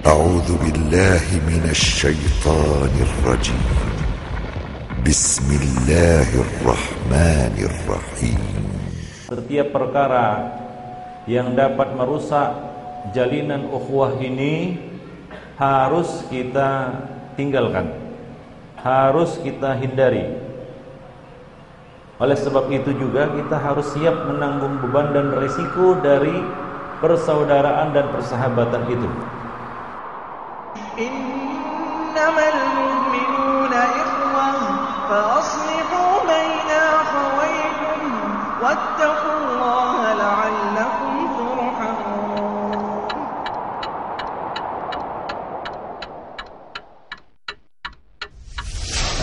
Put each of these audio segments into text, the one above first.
أعوذ بالله من الشيطان الرجيم. بسم الله الرحمن الرحيم. Setiap perkara yang dapat merusak jalinan ukhuwah ini harus kita tinggalkan, harus kita hindari. Oleh sebab itu juga kita harus siap menanggung beban dan resiko dari persaudaraan dan persahabatan itu. Innamal mu'minuna ikhwah fa aslihu baina akhawaykum wattaqullaha la'allakum turhamun.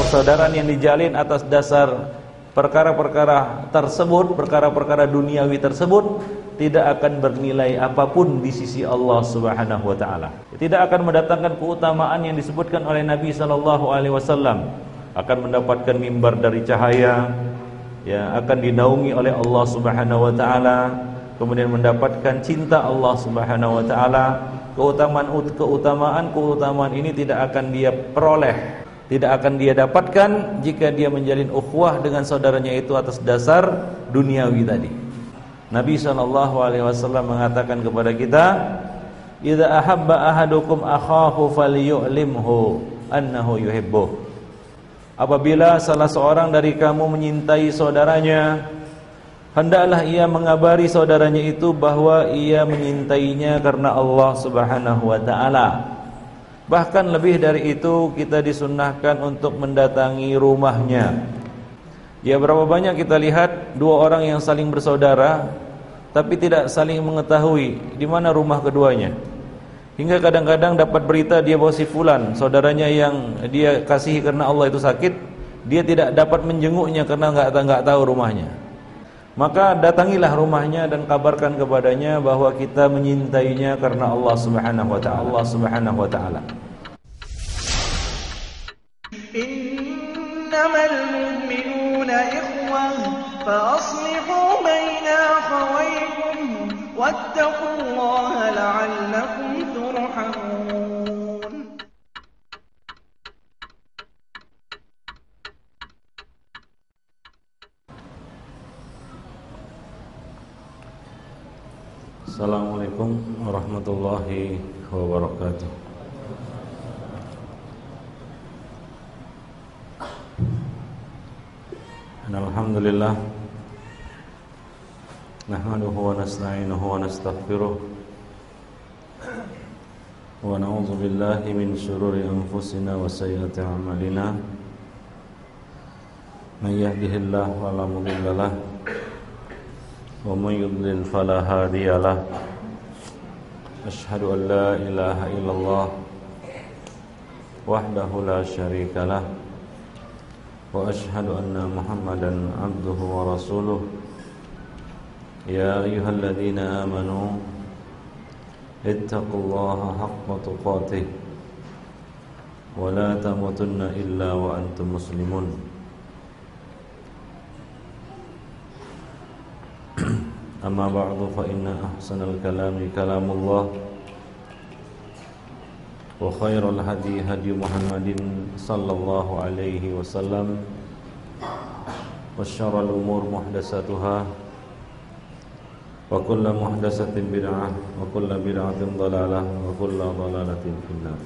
Persaudaraan yang dijalin atas dasar perkara-perkara tersebut, perkara-perkara duniawi tersebut tidak akan bernilai apapun di sisi Allah Subhanahu wa taala. Tidak akan mendatangkan keutamaan yang disebutkan oleh Nabi sallallahu alaihi wasallam, akan mendapatkan mimbar dari cahaya, ya, akan dinaungi oleh Allah Subhanahu wa taala, kemudian mendapatkan cinta Allah Subhanahu wa taala. Keutamaan ini tidak akan dia peroleh, tidak akan dia dapatkan jika dia menjalin ukhuwah dengan saudaranya itu atas dasar duniawi tadi. Nabi SAW mengatakan kepada kita, "Idza ahabba ahadukum akhahu falyu'limhu annahu yuhibbuh." Apabila salah seorang dari kamu menyintai saudaranya, hendaklah ia mengabari saudaranya itu bahwa ia menyintainya karena Allah Subhanahu wa taala. Bahkan lebih dari itu, kita disunnahkan untuk mendatangi rumahnya. Ya, berapa banyak kita lihat dua orang yang saling bersaudara tapi tidak saling mengetahui di mana rumah keduanya. Hingga kadang-kadang dapat berita dia bahwa si fulan, saudaranya yang dia kasihi karena Allah itu sakit, dia tidak dapat menjenguknya karena enggak tahu rumahnya. Maka datangilah rumahnya dan kabarkan kepadanya bahwa kita menyintainya karena Allah Subhanahu wa taala. Allah Subhanahu wa taala. Innamal mu'minuna ikhwah fa aslihu baina akhawaykum wattaqullaha la'allakum turhamun. Assalamualaikum warahmatullahi wabarakatuh. Alhamdulillah, nahmaduhu wa nasta'inuhu wa nastaghfiruh wa na'udzu billahi min shururi anfusina wa sayyiati a'malina. May yahdihillahu fala mudilla lahu wa may yudlil fala hadiya lahu. Asyhadu an la ilaha illallah wahdahu la syarika lahu wa asyhadu anna Muhammadan abduhu wa rasuluh. Ya ayyuhalladzina amanu ittaqullaha haqqa tuqatih wa la tamutunna illa wa antum muslimun. Amma ba'du, fa inna ahsanal kalami kalamullah wa khairul hadi hadi Muhammadin sallallahu alaihi wasallam wa syarrul umur muhdatsatuha wa kullu muhdatsatin bid'ah wa kullu bid'atin dhalalah wa kullu dhalalatin finnar.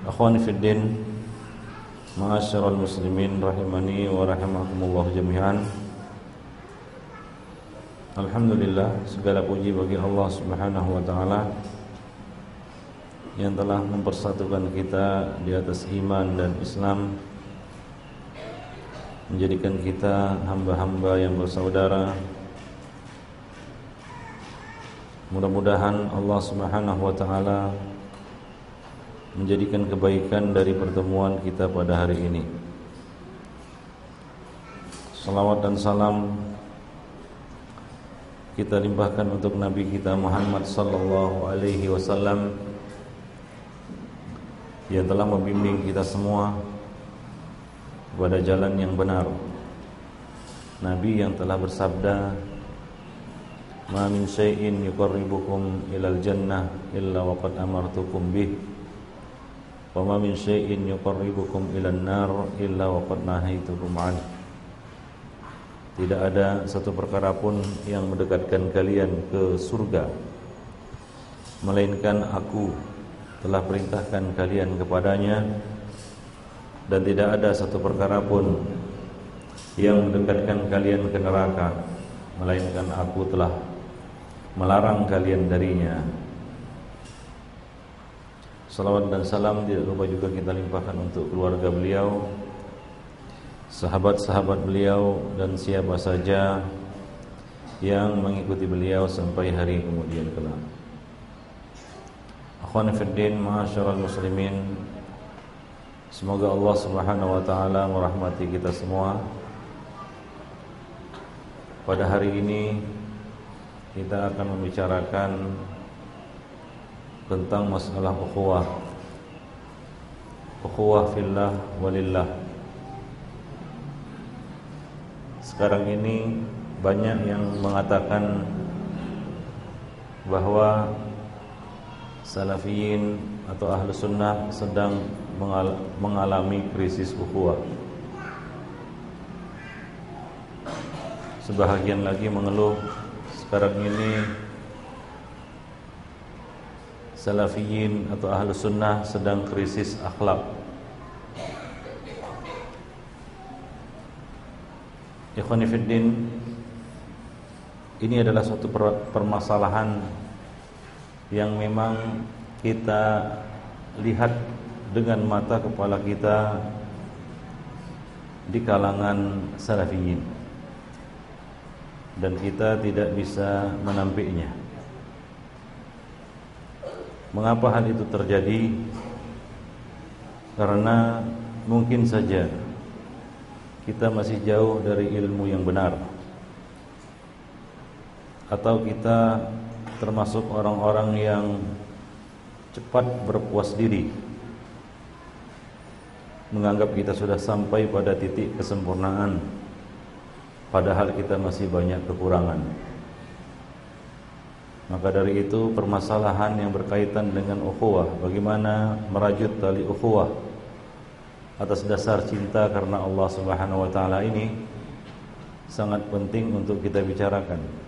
Akhwani fid din, ma'asyiral muslimin rahimani wa rahimakumullah jami'an. Alhamdulillah, segala puji bagi Allah Subhanahu wa taala yang telah mempersatukan kita di atas iman dan Islam, menjadikan kita hamba-hamba yang bersaudara. Mudah-mudahan Allah Subhanahu wa taala menjadikan kebaikan dari pertemuan kita pada hari ini. Salawat dan salam kita limpahkan untuk Nabi kita Muhammad sallallahu alaihi wasallam yang telah membimbing kita semua kepada jalan yang benar. Nabi yang telah bersabda, ma min syai'in yuqarribukum ilal jannah illa waqad amartukum bih wa ma min syai'in yuqarribukum ilan nar illa waqad nahaitukum an. Tidak ada satu perkara pun yang mendekatkan kalian ke surga melainkan aku telah perintahkan kalian kepadanya, dan tidak ada satu perkara pun yang mendekatkan kalian ke neraka melainkan aku telah melarang kalian darinya. Salawat dan salam tidak lupa juga kita limpahkan untuk keluarga beliau, sahabat-sahabat beliau, dan siapa saja yang mengikuti beliau sampai hari kemudian kelak. Akhwani fiddin, ma'asyiral muslimin, semoga Allah Subhanahu wa taala merahmati kita semua. Pada hari ini kita akan membicarakan tentang masalah ukhuwah fillah walillah. Sekarang ini banyak yang mengatakan bahwa salafiyin atau ahlus sunnah sedang mengalami krisis ukhuwah. Sebahagian lagi mengeluh sekarang ini salafiyin atau ahlus sunnah sedang krisis akhlak. Ikhwani fiddin, ini adalah suatu permasalahan yang memang kita lihat dengan mata kepala kita di kalangan salafiyin, dan kita tidak bisa menampiknya. Mengapa hal itu terjadi? Karena mungkin saja kita masih jauh dari ilmu yang benar, atau kita termasuk orang-orang yang cepat berpuas diri, menganggap kita sudah sampai pada titik kesempurnaan, padahal kita masih banyak kekurangan. Maka dari itu permasalahan yang berkaitan dengan ukhuwah, bagaimana merajut tali ukhuwah atas dasar cinta karena Allah Subhanahu wa taala, ini sangat penting untuk kita bicarakan.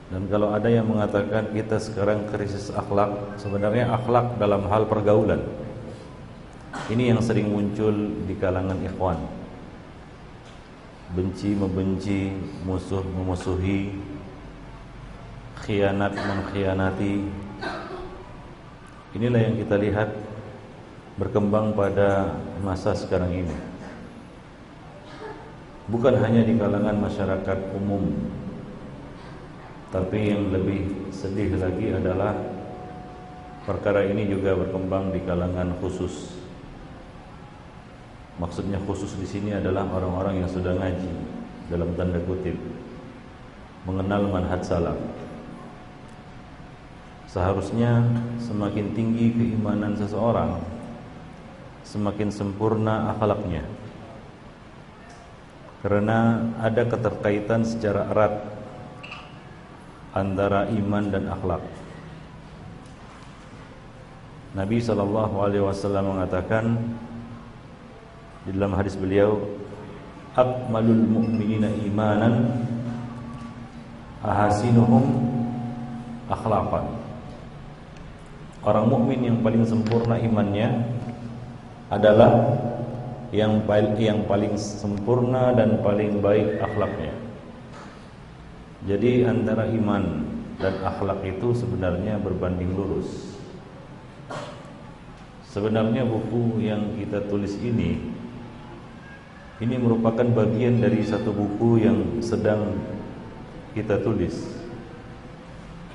Dan kalau ada yang mengatakan kita sekarang krisis akhlak, sebenarnya akhlak dalam hal pergaulan ini yang sering muncul di kalangan ikhwan. Benci membenci, musuh memusuhi, khianat mengkhianati. Inilah yang kita lihat berkembang pada masa sekarang ini. Bukan hanya di kalangan masyarakat umum, tapi yang lebih sedih lagi adalah perkara ini juga berkembang di kalangan khusus. Maksudnya khusus di sini adalah orang-orang yang sudah ngaji, dalam tanda kutip, mengenal manhaj salaf. Seharusnya semakin tinggi keimanan seseorang, semakin sempurna akhlaknya, karena ada keterkaitan secara erat antara iman dan akhlak. Nabi SAW mengatakan di dalam hadis beliau, akmalul mu'minina imanan ahasinuhum akhlaqan. Orang mukmin yang paling sempurna imannya adalah yang paling sempurna dan paling baik akhlaknya. Jadi antara iman dan akhlak itu sebenarnya berbanding lurus. Sebenarnya buku yang kita tulis ini merupakan bagian dari satu buku yang sedang kita tulis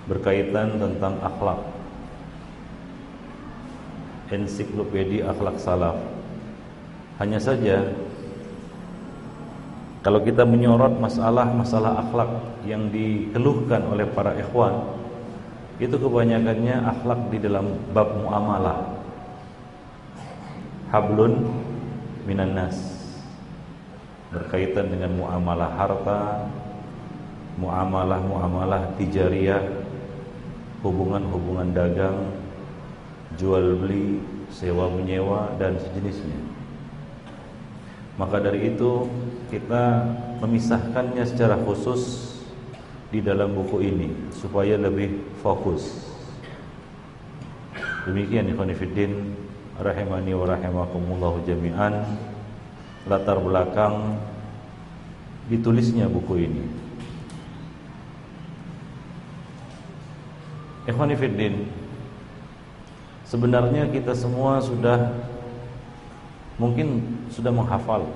berkaitan tentang akhlak, ensiklopedia akhlak salaf. Hanya saja kalau kita menyorot masalah akhlak yang dikeluhkan oleh para ikhwan, itu kebanyakannya akhlak di dalam bab muamalah, hablun minan nas, berkaitan dengan muamalah harta, muamalah tijariyah, hubungan dagang, jual beli, sewa menyewa dan sejenisnya. Maka dari itu kita memisahkannya secara khusus di dalam buku ini supaya lebih fokus. Demikian ikhwan fillah rahimani wa rahimakumullah jami'an latar belakang ditulisnya buku ini. Ikhwan fillah, sebenarnya kita semua mungkin sudah menghafal,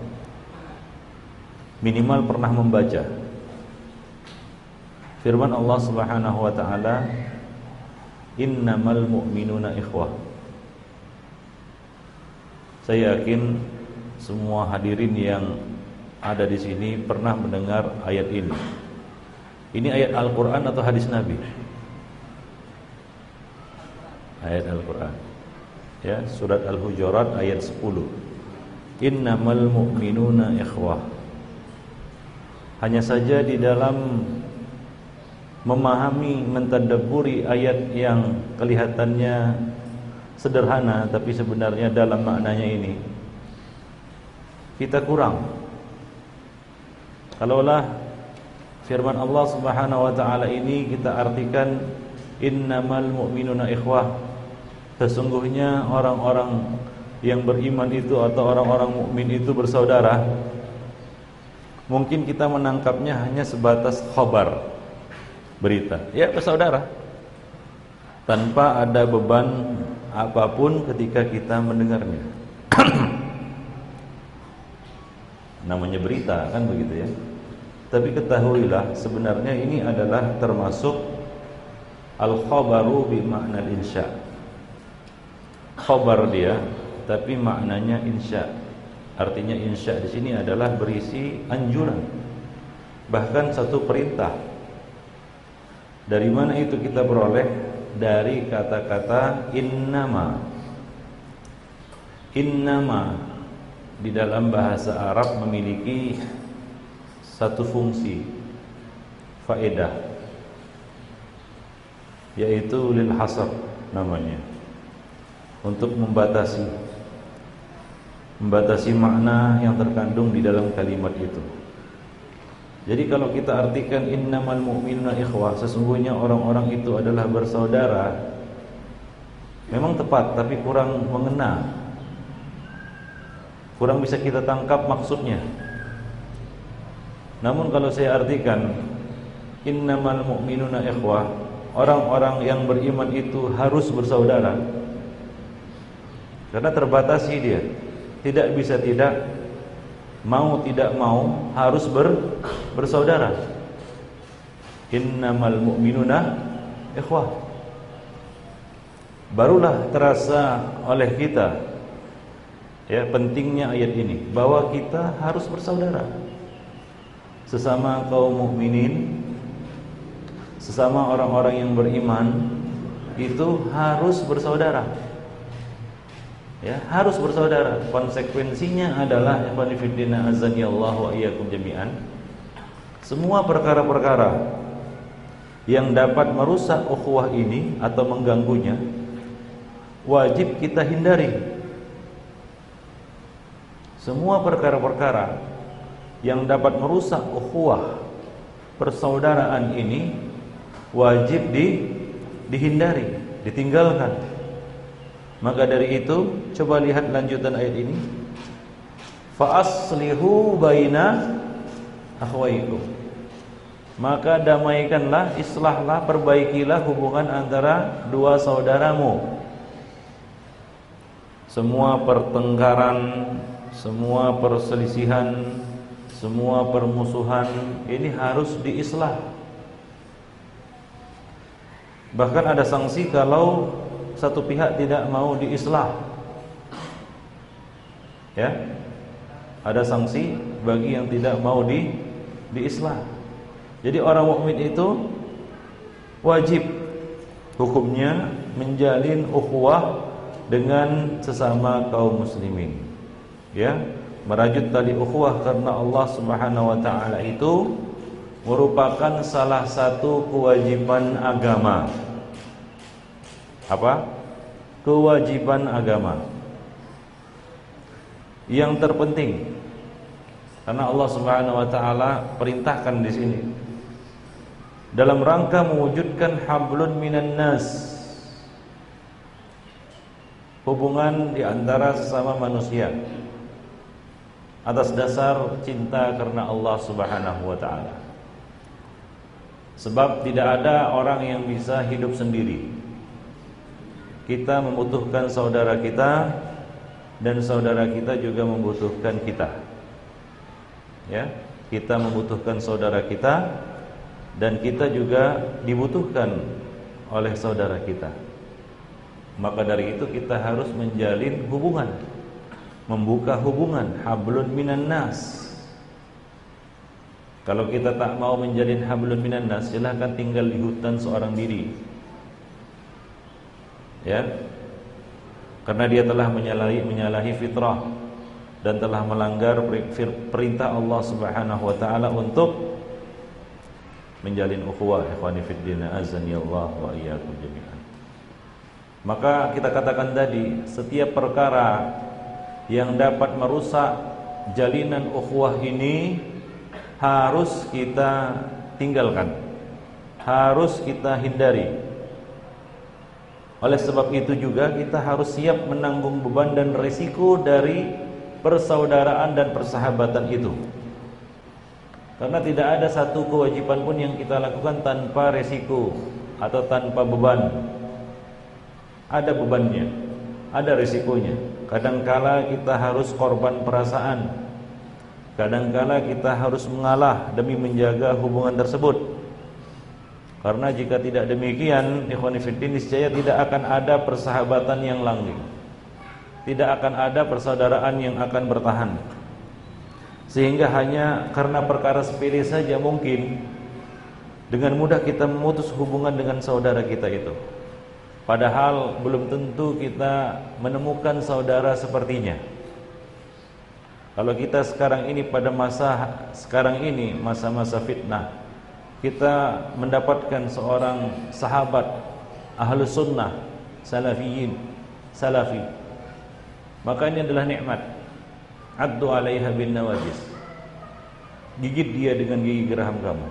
minimal pernah membaca firman Allah Subhanahu wa taala, innamal mu'minuna ikhwah. Saya yakin semua hadirin yang ada di sini pernah mendengar ayat ini. Ini ayat Al-Qur'an atau hadis Nabi? Ayat Al-Qur'an. Ya, surat Al-Hujurat ayat 10. Innamal mu'minuna ikhwah. Hanya saja di dalam memahami, mentadabburi ayat yang kelihatannya sederhana tapi sebenarnya dalam maknanya ini kita kurang. Kalaulah firman Allah Subhanahu wa taala ini kita artikan innamal mu'minuna ikhwah, sesungguhnya orang-orang yang beriman itu atau orang-orang mukmin itu bersaudara, mungkin kita menangkapnya hanya sebatas khabar, berita, ya bersaudara, tanpa ada beban apapun ketika kita mendengarnya. Namanya berita kan begitu ya. Tapi ketahuilah sebenarnya ini adalah termasuk al-khabaru bi makna insya. Khabar dia tapi maknanya insya. Artinya insya di sini adalah berisi anjuran, bahkan satu perintah. Dari mana itu kita beroleh? Dari kata-kata innama. Innama di dalam bahasa Arab memiliki satu fungsi faedah, yaitu lil hasr namanya, untuk membatasi makna yang terkandung di dalam kalimat itu. Jadi kalau kita artikan innamal mu'minuna ikhwah, sesungguhnya orang-orang itu adalah bersaudara, memang tepat tapi kurang mengena, kurang bisa kita tangkap maksudnya. Namun kalau saya artikan innamal mu'minuna ikhwah, orang-orang yang beriman itu harus bersaudara, karena terbatasi dia, tidak bisa tidak, mau tidak mau harus bersaudara. Innamal mu'minuna ikhwah. Barulah terasa oleh kita ya pentingnya ayat ini, bahwa kita harus bersaudara sesama kaum mukminin, sesama orang-orang yang beriman itu harus bersaudara. Ya, harus bersaudara. Konsekuensinya adalah ikhwanifidina azanillahu wa iyyakum jami'an, semua perkara-perkara yang dapat merusak ukhuwah ini atau mengganggunya wajib kita hindari. Semua perkara-perkara yang dapat merusak ukhuwah persaudaraan ini wajib dihindari, ditinggalkan. Maka dari itu coba lihat lanjutan ayat ini, fa aslihu baina akhwaikum, maka damaikanlah, islahlah, perbaikilah hubungan antara dua saudaramu. Semua pertengkaran, semua perselisihan, semua permusuhan ini harus diislah. Bahkan ada sanksi kalau satu pihak tidak mau diislah. Ya. Ada sanksi bagi yang tidak mau diislah. Jadi orang mukmin itu wajib hukumnya menjalin ukhuwah dengan sesama kaum muslimin. Ya, merajut tali ukhuwah karena Allah Subhanahu wa taala itu merupakan salah satu kewajiban agama. Apa? Kewajiban agama yang terpenting. Karena Allah Subhanahu wa taala perintahkan di sini dalam rangka mewujudkan hablun minan nas, hubungan di antara sesama manusia atas dasar cinta karena Allah Subhanahu wa taala. Sebab tidak ada orang yang bisa hidup sendiri. Kita membutuhkan saudara kita dan saudara kita juga membutuhkan kita. Ya, kita membutuhkan saudara kita dan kita juga dibutuhkan oleh saudara kita. Maka dari itu kita harus menjalin hubungan, membuka hubungan, hablun minan nas. Kalau kita tak mau menjalin hablun minan nas, silahkan tinggal di hutan seorang diri. Ya, karena dia telah menyalahi fitrah dan telah melanggar perintah Allah Subhanahu wa taala untuk menjalin ukhuwah. Ikhwani fid din, azani Allah wa iyyakum jami'an. Maka kita katakan tadi, setiap perkara yang dapat merusak jalinan ukhuwah ini harus kita tinggalkan, harus kita hindari. Oleh sebab itu juga kita harus siap menanggung beban dan risiko dari persaudaraan dan persahabatan itu. Karena tidak ada satu kewajiban pun yang kita lakukan tanpa resiko atau tanpa beban. Ada bebannya, ada resikonya. Kadangkala kita harus korban perasaan, kadangkala kita harus mengalah demi menjaga hubungan tersebut. Karena jika tidak demikian, ikhwani fiddin, niscaya tidak akan ada persahabatan yang langgeng, tidak akan ada persaudaraan yang akan bertahan. Sehingga hanya karena perkara sepele saja mungkin dengan mudah kita memutus hubungan dengan saudara kita itu. Padahal belum tentu kita menemukan saudara sepertinya. Kalau kita sekarang ini pada masa sekarang ini, masa-masa fitnah, kita mendapatkan seorang sahabat ahlus sunnah, salafiyin, salafi, maka ini adalah nikmat. Addu 'alaiha bin nawajis. Gigit dia dengan gigi geraham kamu.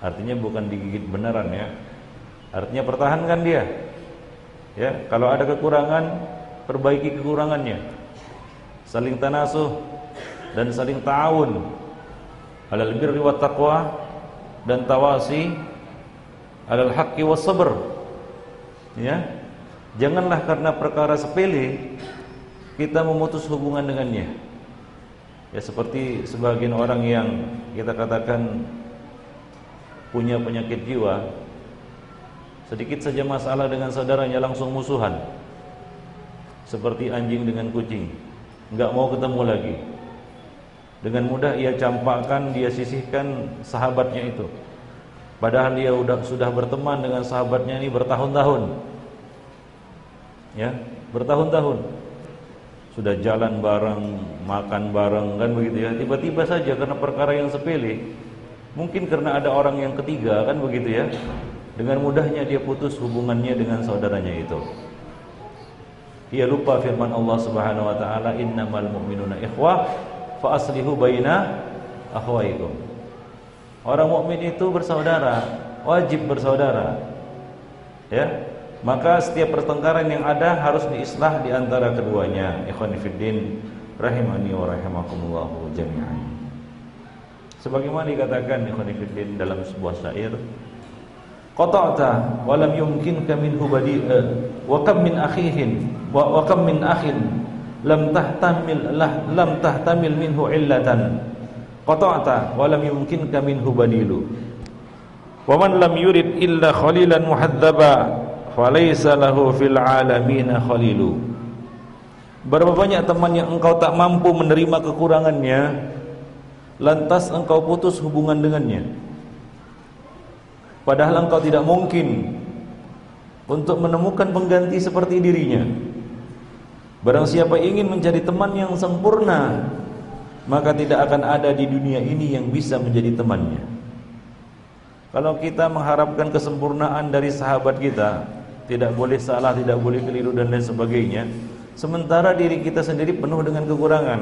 Artinya bukan digigit beneran ya. Artinya pertahankan dia. Ya, kalau ada kekurangan, perbaiki kekurangannya. Saling tanasuh dan saling ta'awun alal birri wat taqwa, dan tawasi alal haqqi was sabr. Ya. Janganlah karena perkara sepele kita memutus hubungan dengannya. Ya, seperti sebagian orang yang kita katakan punya penyakit jiwa, sedikit saja masalah dengan saudaranya langsung musuhan. Seperti anjing dengan kucing, enggak mau ketemu lagi. Dengan mudah ia campakkan, dia sisihkan sahabatnya itu. Padahal dia sudah berteman dengan sahabatnya ini bertahun-tahun. Ya, bertahun-tahun. Sudah jalan bareng, makan bareng, kan begitu ya. Tiba-tiba saja karena perkara yang sepele, mungkin karena ada orang yang ketiga, kan begitu ya, dengan mudahnya dia putus hubungannya dengan saudaranya itu. Dia lupa firman Allah Subhanahu wa taala, innamal mu'minuna ikhwah fa aslihu baina akhwaikum. Orang mukmin itu bersaudara, wajib bersaudara. Ya. Maka setiap pertengkaran yang ada harus diislah di antara keduanya. Ikhwani fiddin, rahimani wa rahimakumullah jami'an. Sebagaimana dikatakan ikhwani fiddin dalam sebuah syair, qata'ta wa lam yumkinka minhu badi'a wa kam min akhihin wa kam min akhin lam tahtamil minhu illatan. Qata'ta wa lam yumkinka minhu badilu. Wa man lam yurid illa khalilan muhadzaba falaysa lahu fil alamin khalilu. Berapa banyak teman yang engkau tak mampu menerima kekurangannya, lantas engkau putus hubungan dengannya. Padahal engkau tidak mungkin untuk menemukan pengganti seperti dirinya. Barang siapa ingin mencari teman yang sempurna, maka tidak akan ada di dunia ini yang bisa menjadi temannya. Kalau kita mengharapkan kesempurnaan dari sahabat kita, tidak boleh salah, tidak boleh keliru dan lain sebagainya, sementara diri kita sendiri penuh dengan kekurangan.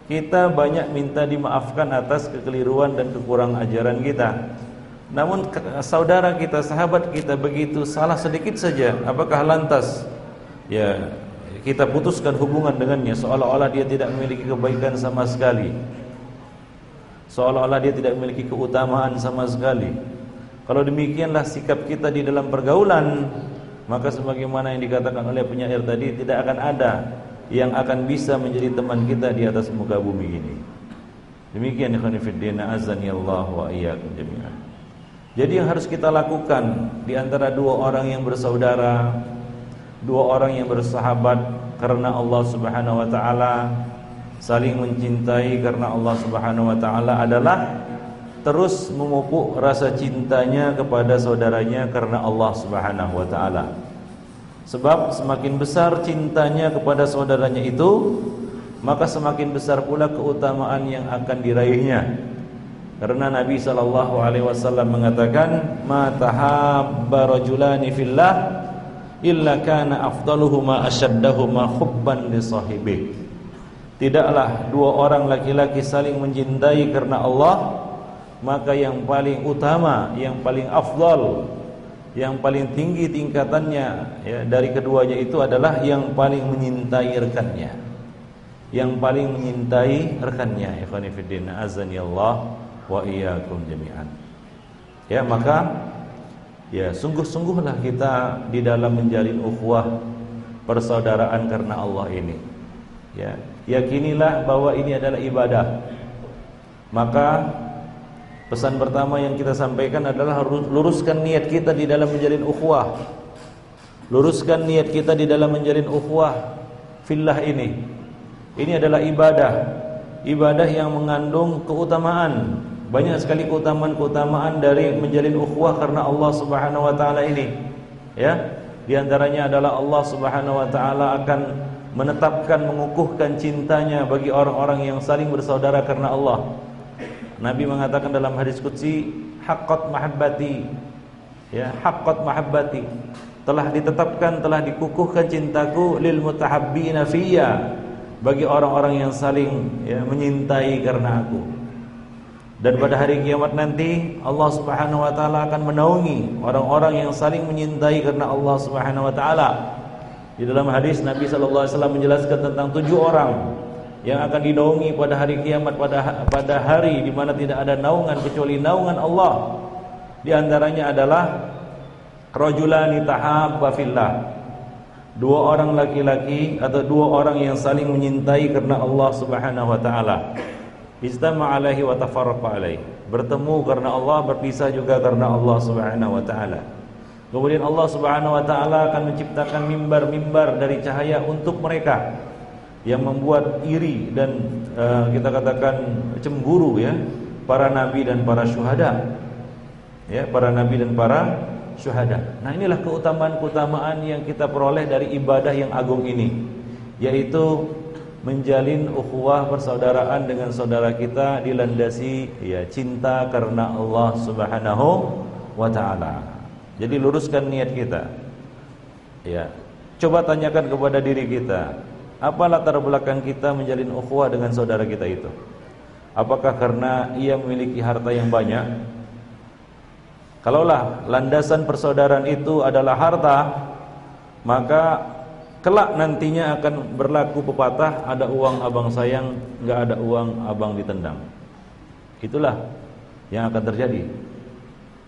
Kita banyak minta dimaafkan atas kekeliruan dan kekurangan ajaran kita. Namun saudara kita, sahabat kita begitu salah sedikit saja, apakah lantas ya kita putuskan hubungan dengannya seolah-olah dia tidak memiliki kebaikan sama sekali, seolah-olah dia tidak memiliki keutamaan sama sekali. Kalau demikianlah sikap kita di dalam pergaulan, maka sebagaimana yang dikatakan oleh penyair tadi, tidak akan ada yang akan bisa menjadi teman kita di atas muka bumi ini. Demikian ikhwan fillah, azani Allah wa iyyakum jami'an. Jadi yang harus kita lakukan di antara dua orang yang bersaudara, dua orang yang bersahabat karena Allah Subhanahu wa taala, saling mencintai karena Allah Subhanahu wa taala adalah terus memupuk rasa cintanya kepada saudaranya karena Allah Subhanahu wa taala. Sebab semakin besar cintanya kepada saudaranya itu, maka semakin besar pula keutamaan yang akan diraihnya. Karena Nabi SAW mengatakan, "Ma tahabba rajulani fillah illa kana afdaluhuma asyaddahuma hubban li sahibih." Tidaklah dua orang laki-laki saling mencintai karena Allah, maka yang paling utama, yang paling afdal, yang paling tinggi tingkatannya ya, dari keduanya itu adalah yang paling menyintai rekannya, yang paling menyintai rekannya. Ikhwani fillah, azani Allah wa iyyakum jami'an. Ya, maka ya sungguh-sungguhlah kita di dalam menjalin ukhuwah persaudaraan karena Allah ini. Ya, yakinilah bahwa ini adalah ibadah. Maka pesan pertama yang kita sampaikan adalah luruskan niat kita di dalam menjalin ukhuwah. Luruskan niat kita di dalam menjalin ukhuwah fillah ini. Ini adalah ibadah. Ibadah yang mengandung keutamaan. Banyak sekali keutamaan-keutamaan dari menjalin ukhuwah karena Allah Subhanahu wa taala ini. Ya, di antaranya adalah Allah Subhanahu wa taala akan menetapkan, mengukuhkan cintanya bagi orang-orang yang saling bersaudara karena Allah. Nabi mengatakan dalam hadis qudsi, haqqat mahabbati, ya, haqqat mahabbati, telah ditetapkan, telah dikukuhkan cintaku lil mutahabbina fiyya, bagi orang-orang yang saling ya, menyintai karena aku. Dan pada hari kiamat nanti Allah Subhanahu wa taala akan menaungi orang-orang yang saling menyintai karena Allah Subhanahu wa taala. Di dalam hadis Nabi sallallahu alaihi wasallam menjelaskan tentang 7 orang yang akan dinaungi pada hari kiamat, pada hari di mana tidak ada naungan kecuali naungan Allah. Di antaranya adalah rajulani tahabba fillah, dua orang laki-laki atau dua orang yang saling menyintai karena Allah Subhanahu wa taala. Ijtama'a alaihi wa tafarraqa alaihi, bertemu karena Allah, berpisah juga karena Allah Subhanahu wa taala. Kemudian Allah Subhanahu wa taala akan menciptakan mimbar-mimbar dari cahaya untuk mereka, yang membuat iri dan kita katakan cemburu ya para nabi dan para syuhada. Ya, para nabi dan para syuhada. Nah, inilah keutamaan-keutamaan yang kita peroleh dari ibadah yang agung ini, yaitu menjalin ukhuwah persaudaraan dengan saudara kita dilandasi ya cinta karena Allah Subhanahu wa taala. Jadi luruskan niat kita. Ya. Coba tanyakan kepada diri kita, apa latar belakang kita menjalin ukhuwah dengan saudara kita itu? Apakah karena ia memiliki harta yang banyak? Kalaulah landasan persaudaraan itu adalah harta, maka kelak nantinya akan berlaku pepatah, ada uang abang sayang, enggak ada uang abang ditendang. Itulah yang akan terjadi.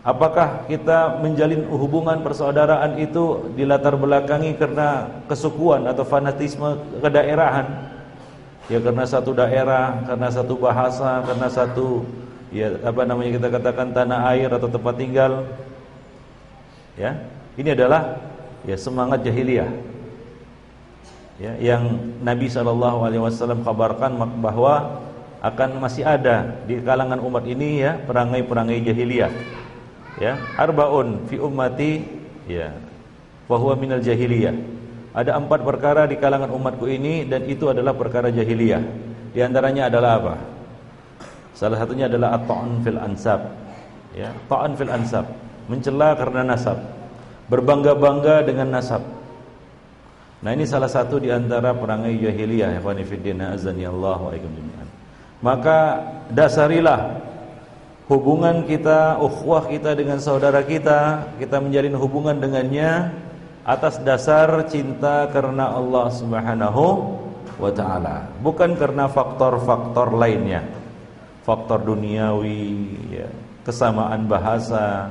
Apakah kita menjalin hubungan persaudaraan itu dilatar belakangi karena kesukuan atau fanatisme kedaerahan? Ya, karena satu daerah, karena satu bahasa, karena satu ya apa namanya kita katakan tanah air atau tempat tinggal. Ya, ini adalah ya semangat jahiliyah. Ya, yang Nabi SAW kabarkan bahwa akan masih ada di kalangan umat ini ya perangai-perangai jahiliyah. Ya, arbaun fi ummati ya fa huwa minal jahiliyah. Ada 4 perkara di kalangan umatku ini dan itu adalah perkara jahiliyah. Di antaranya adalah apa? Salah satunya adalah at-ta'an fil ansab. Ya, ta'an fil ansab, mencela karena nasab, berbangga-bangga dengan nasab. Nah, ini salah satu di antara perangai jahiliyah, ikhwani fiddin, azani Allah wa iyyakum jami'an. Maka dasarilah hubungan kita, ukhuwah kita dengan saudara kita, kita menjalin hubungan dengannya atas dasar cinta karena Allah Subhanahu wa taala, bukan karena faktor-faktor lainnya. Faktor duniawi, ya, kesamaan bahasa,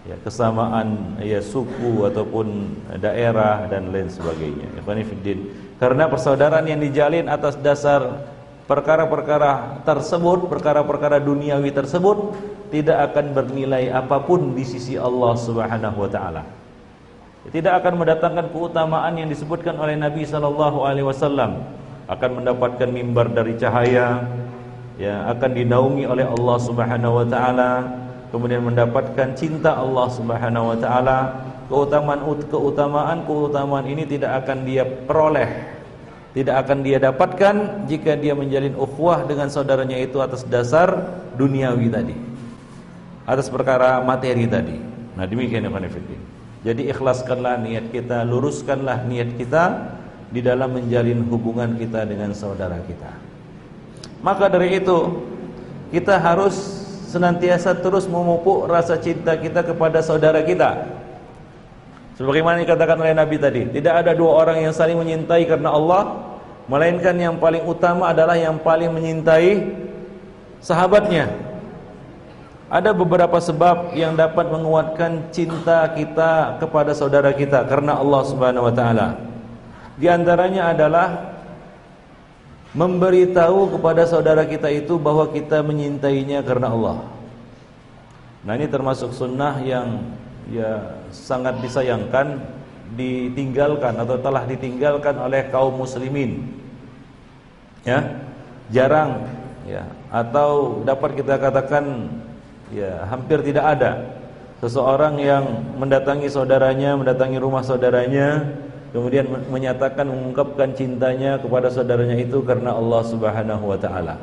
ya, kesamaan ya suku ataupun daerah dan lain sebagainya. Ikhwani fiddin, karena persaudaraan yang dijalin atas dasar perkara-perkara tersebut, perkara-perkara duniawi tersebut tidak akan bernilai apapun di sisi Allah Subhanahu wa taala. Tidak akan mendatangkan keutamaan yang disebutkan oleh Nabi sallallahu alaihi wasallam, akan mendapatkan mimbar dari cahaya, ya, akan dinaungi oleh Allah Subhanahu wa taala, kemudian mendapatkan cinta Allah Subhanahu wa taala. Keutamaan ini tidak akan dia peroleh, tidak akan dia dapatkan jika dia menjalin ukhuwah dengan saudaranya itu atas dasar duniawi tadi, atas perkara materi tadi. Nah, demikian ya Fanifidin. Jadi ikhlaskanlah niat kita, luruskanlah niat kita di dalam menjalin hubungan kita dengan saudara kita. Maka dari itu kita harus senantiasa terus memupuk rasa cinta kita kepada saudara kita. Sebagaimana dikatakan oleh Nabi tadi, tidak ada dua orang yang saling menyintai karena Allah, melainkan yang paling utama adalah yang paling menyintai sahabatnya. Ada beberapa sebab yang dapat menguatkan cinta kita kepada saudara kita karena Allah Subhanahu wa taala. Di antaranya adalah memberitahu kepada saudara kita itu bahwa kita menyintainya karena Allah. Nah, ini termasuk sunnah yang ya sangat disayangkan, ditinggalkan atau telah ditinggalkan oleh kaum muslimin. Ya, jarang ya, atau dapat kita katakan ya hampir tidak ada seseorang yang mendatangi saudaranya, mendatangi rumah saudaranya, kemudian menyatakan, mengungkapkan cintanya kepada saudaranya itu karena Allah Subhanahu wa taala.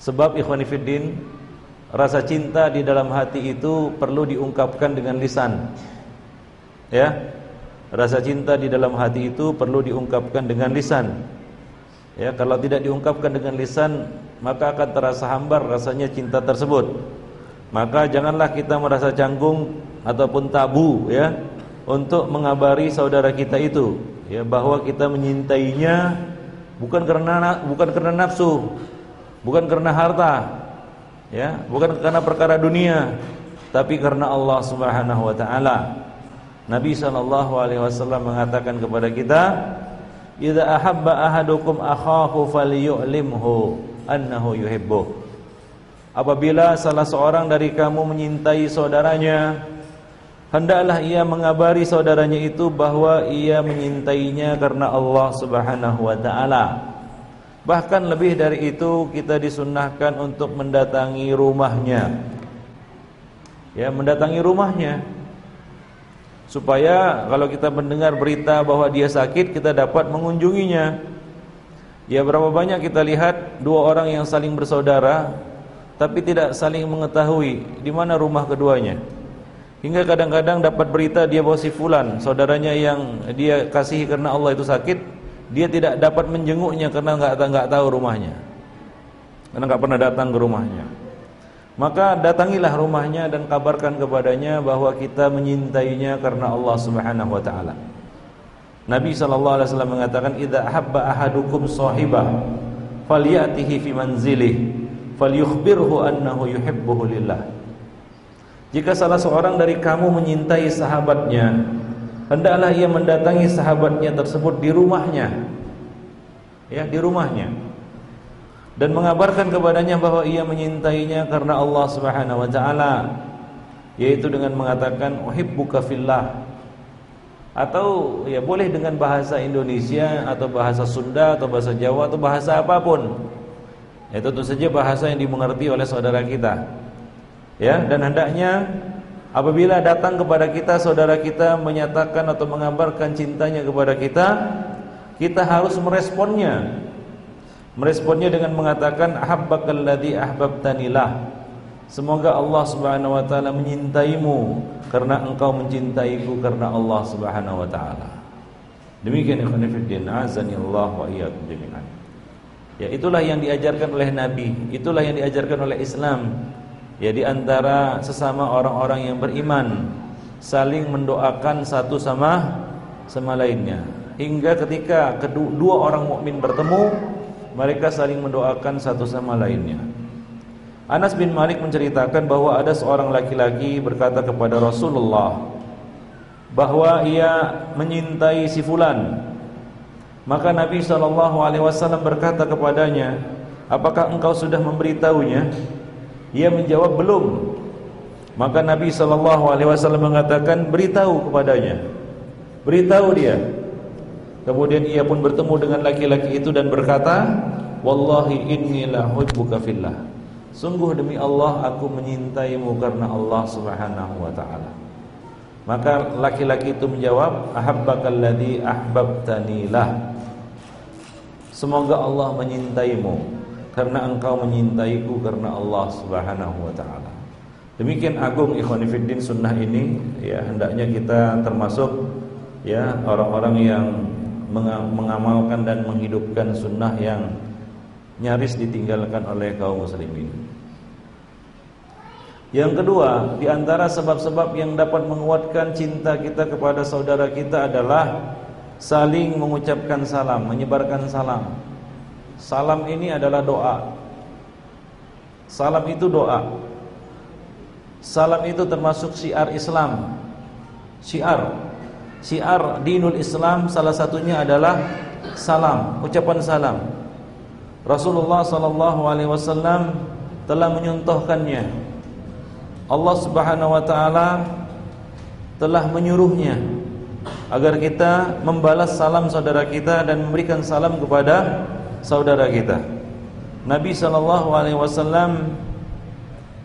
Sebab ikhwani fiddin, rasa cinta di dalam hati itu perlu diungkapkan dengan lisan. Ya. Rasa cinta di dalam hati itu perlu diungkapkan dengan lisan. Ya, kalau tidak diungkapkan dengan lisan, maka akan terasa hambar rasanya cinta tersebut. Maka janganlah kita merasa canggung ataupun tabu ya untuk mengabari saudara kita itu ya bahwa kita menyintainya bukan karena nafsu, bukan karena harta, ya, bukan karena perkara dunia, tapi karena Allah Subhanahu wa taala. Nabi sallallahu alaihi wasallam mengatakan kepada kita, "Idza ahabba ahadukum akhahu falyu'limhu annahu yuhibbuh." Apabila salah seorang dari kamu menyintai saudaranya, hendaklah ia mengabari saudaranya itu bahwa ia menyintainya karena Allah Subhanahu wa taala. Bahkan lebih dari itu, kita disunnahkan untuk mendatangi rumahnya. Ya, mendatangi rumahnya. Supaya kalau kita mendengar berita bahwa dia sakit, kita dapat mengunjunginya. Ya, berapa banyak kita lihat dua orang yang saling bersaudara tapi tidak saling mengetahui di mana rumah keduanya. Hingga kadang-kadang dapat berita dia bahwa si fulan, saudaranya yang dia kasihi karena Allah itu sakit, dia tidak dapat menjenguknya karena enggak tahu rumahnya. Karena enggak pernah datang ke rumahnya. Maka datangilah rumahnya dan kabarkan kepadanya bahwa kita menyintainya karena Allah Subhanahu wa taala. Nabi sallallahu alaihi wasallam mengatakan, "Idza ahabba ahadukum shahibah falyatihi fi manzilih falyukhbirhu annahu yuhibbuhu lillah." Jika salah seorang dari kamu menyintai sahabatnya, hendaklah ia mendatangi sahabatnya tersebut di rumahnya. Ya, di rumahnya. Dan mengabarkan kepadanya bahwa ia menyintainya karena Allah Subhanahu wa taala, yaitu dengan mengatakan uhibbuka fillah. Atau ya boleh dengan bahasa Indonesia atau bahasa Sunda atau bahasa Jawa atau bahasa apapun. Ya, tentu saja bahasa yang dimengerti oleh saudara kita. Ya, dan hendaknya apabila datang kepada kita saudara kita menyatakan atau mengabarkan cintanya kepada kita, kita harus meresponnya. meresponnya dengan mengatakan ahabbakalladzi ahbabtanilah. Semoga Allah Subhanahu wa taala menyintaimu karena engkau mencintaiku karena Allah Subhanahu wa taala. Demikian ikhwan fillah, azani Allah wa iyyakum jami'an. Ya, itulah yang diajarkan oleh Nabi, itulah yang diajarkan oleh Islam. Ya, di antara sesama orang-orang yang beriman, saling mendoakan satu sama lainnya. Hingga ketika kedua orang mukmin bertemu, mereka saling mendoakan satu sama lainnya. Anas bin Malik menceritakan bahwa ada seorang laki-laki berkata kepada Rasulullah bahwa ia menyintai si fulan. Maka Nabi SAW berkata kepadanya, apakah engkau sudah memberitahunya? Ia menjawab, belum. Maka Nabi SAW mengatakan, beritahu kepadanya, beritahu dia. Kemudian ia pun bertemu dengan laki-laki itu dan berkata, wallahi inni la uhibbuka fillah. Sungguh demi Allah aku menyintaimu karena Allah Subhanahu wa taala. Maka laki-laki itu menjawab, ahabbakalladzi ahbabtanilah. Semoga Allah menyintaimu karena engkau menyintaiku karena Allah Subhanahu wa taala. Demikian agung ikhwan fillah sunnah ini, ya, hendaknya kita termasuk ya orang-orang yang mengamalkan dan menghidupkan sunnah yang nyaris ditinggalkan oleh kaum muslimin. Yang kedua, di antara sebab-sebab yang dapat menguatkan cinta kita kepada saudara kita adalah saling mengucapkan salam, menyebarkan salam. Salam ini adalah doa. Salam itu doa. Salam itu termasuk syiar Islam. Syiar dinul Islam salah satunya adalah salam, ucapan salam. Rasulullah SAW telah menyontohkannya. Allah Subhanahu wa taala telah menyuruhnya agar kita membalas salam saudara kita dan memberikan salam kepada saudara kita. Nabi SAW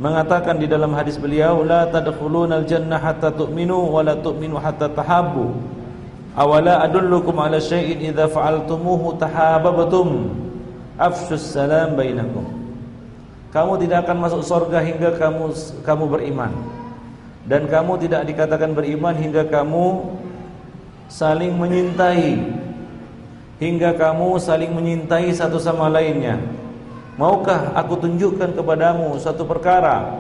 mengatakan di dalam hadis beliau, la tadkhulunal jannah hatta tu'minu wa la tu'minu hatta tahabbu. Awala adullukum ala syai'in idza fa'altumuhu tahabbtum. Afshus salam bainakum. Kamu tidak akan masuk surga hingga kamu beriman, dan kamu tidak dikatakan beriman hingga kamu saling menyintai, hingga kamu saling menyintai satu sama lainnya. Maukah aku tunjukkan kepadamu suatu perkara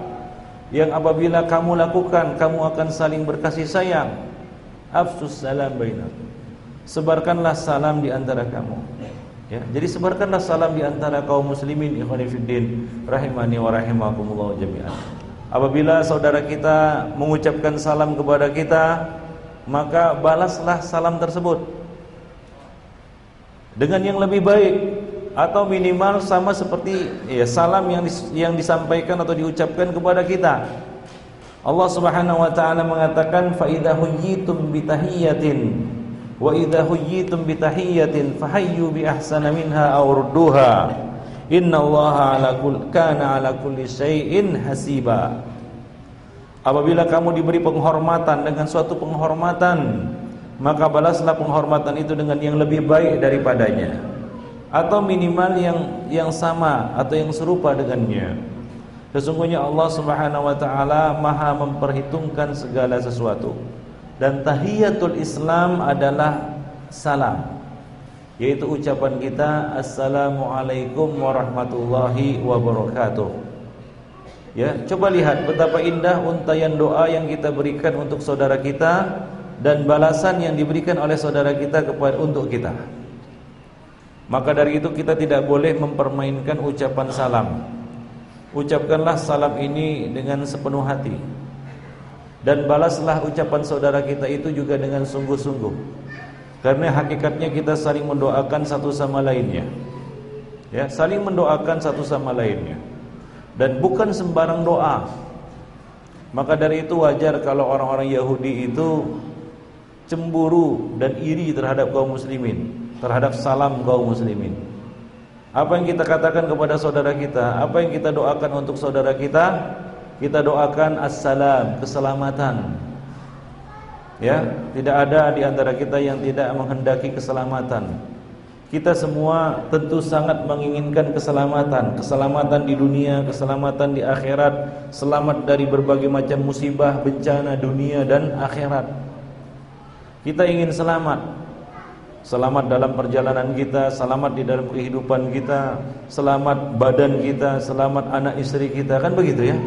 yang apabila kamu lakukan kamu akan saling berkasih sayang? Afshus salam bainakum. Sebarkanlah salam di antara kamu. Ya, jadi sebarkanlah salam di antara kaum muslimin ikhwani fiddin rahimani wa rahimakumullah jami'an. Apabila saudara kita mengucapkan salam kepada kita, maka balaslah salam tersebut dengan yang lebih baik atau minimal sama seperti ya salam yang disampaikan atau diucapkan kepada kita. Allah Subhanahu wa taala mengatakan fa idza huyyitum bi tahiyyatin wa idza huyyitum bi tahiyyatin fahayyu bi ahsana minha aw rudduha innallaha kana ala kulli syai'in hasiba. Apabila kamu diberi penghormatan dengan suatu penghormatan, maka balaslah penghormatan itu dengan yang lebih baik daripadanya atau minimal yang sama atau yang serupa dengannya. Sesungguhnya Allah Subhanahu wa taala Maha memperhitungkan segala sesuatu. Dan tahiyatul Islam adalah salam, yaitu ucapan kita assalamualaikum warahmatullahi wabarakatuh. Ya, coba lihat betapa indah untayan doa yang kita berikan untuk saudara kita dan balasan yang diberikan oleh saudara kita untuk kita. Maka dari itu kita tidak boleh mempermainkan ucapan salam. Ucapkanlah salam ini dengan sepenuh hati. Dan balaslah ucapan saudara kita itu juga dengan sungguh-sungguh. Karena hakikatnya kita saling mendoakan satu sama lainnya. Ya, saling mendoakan satu sama lainnya. Dan bukan sembarang doa. Maka dari itu wajar kalau orang-orang Yahudi itu cemburu dan iri terhadap kaum muslimin, terhadap salam kaum muslimin. Apa yang kita katakan kepada saudara kita, apa yang kita doakan untuk saudara kita doakan assalam, keselamatan. Ya, tidak ada di antara kita yang tidak menghendaki keselamatan. Kita semua tentu sangat menginginkan keselamatan di dunia, keselamatan di akhirat, selamat dari berbagai macam musibah, bencana dunia dan akhirat. Kita ingin selamat dalam perjalanan kita, selamat di dalam kehidupan kita, selamat badan kita, selamat anak istri kita, kan begitu ya?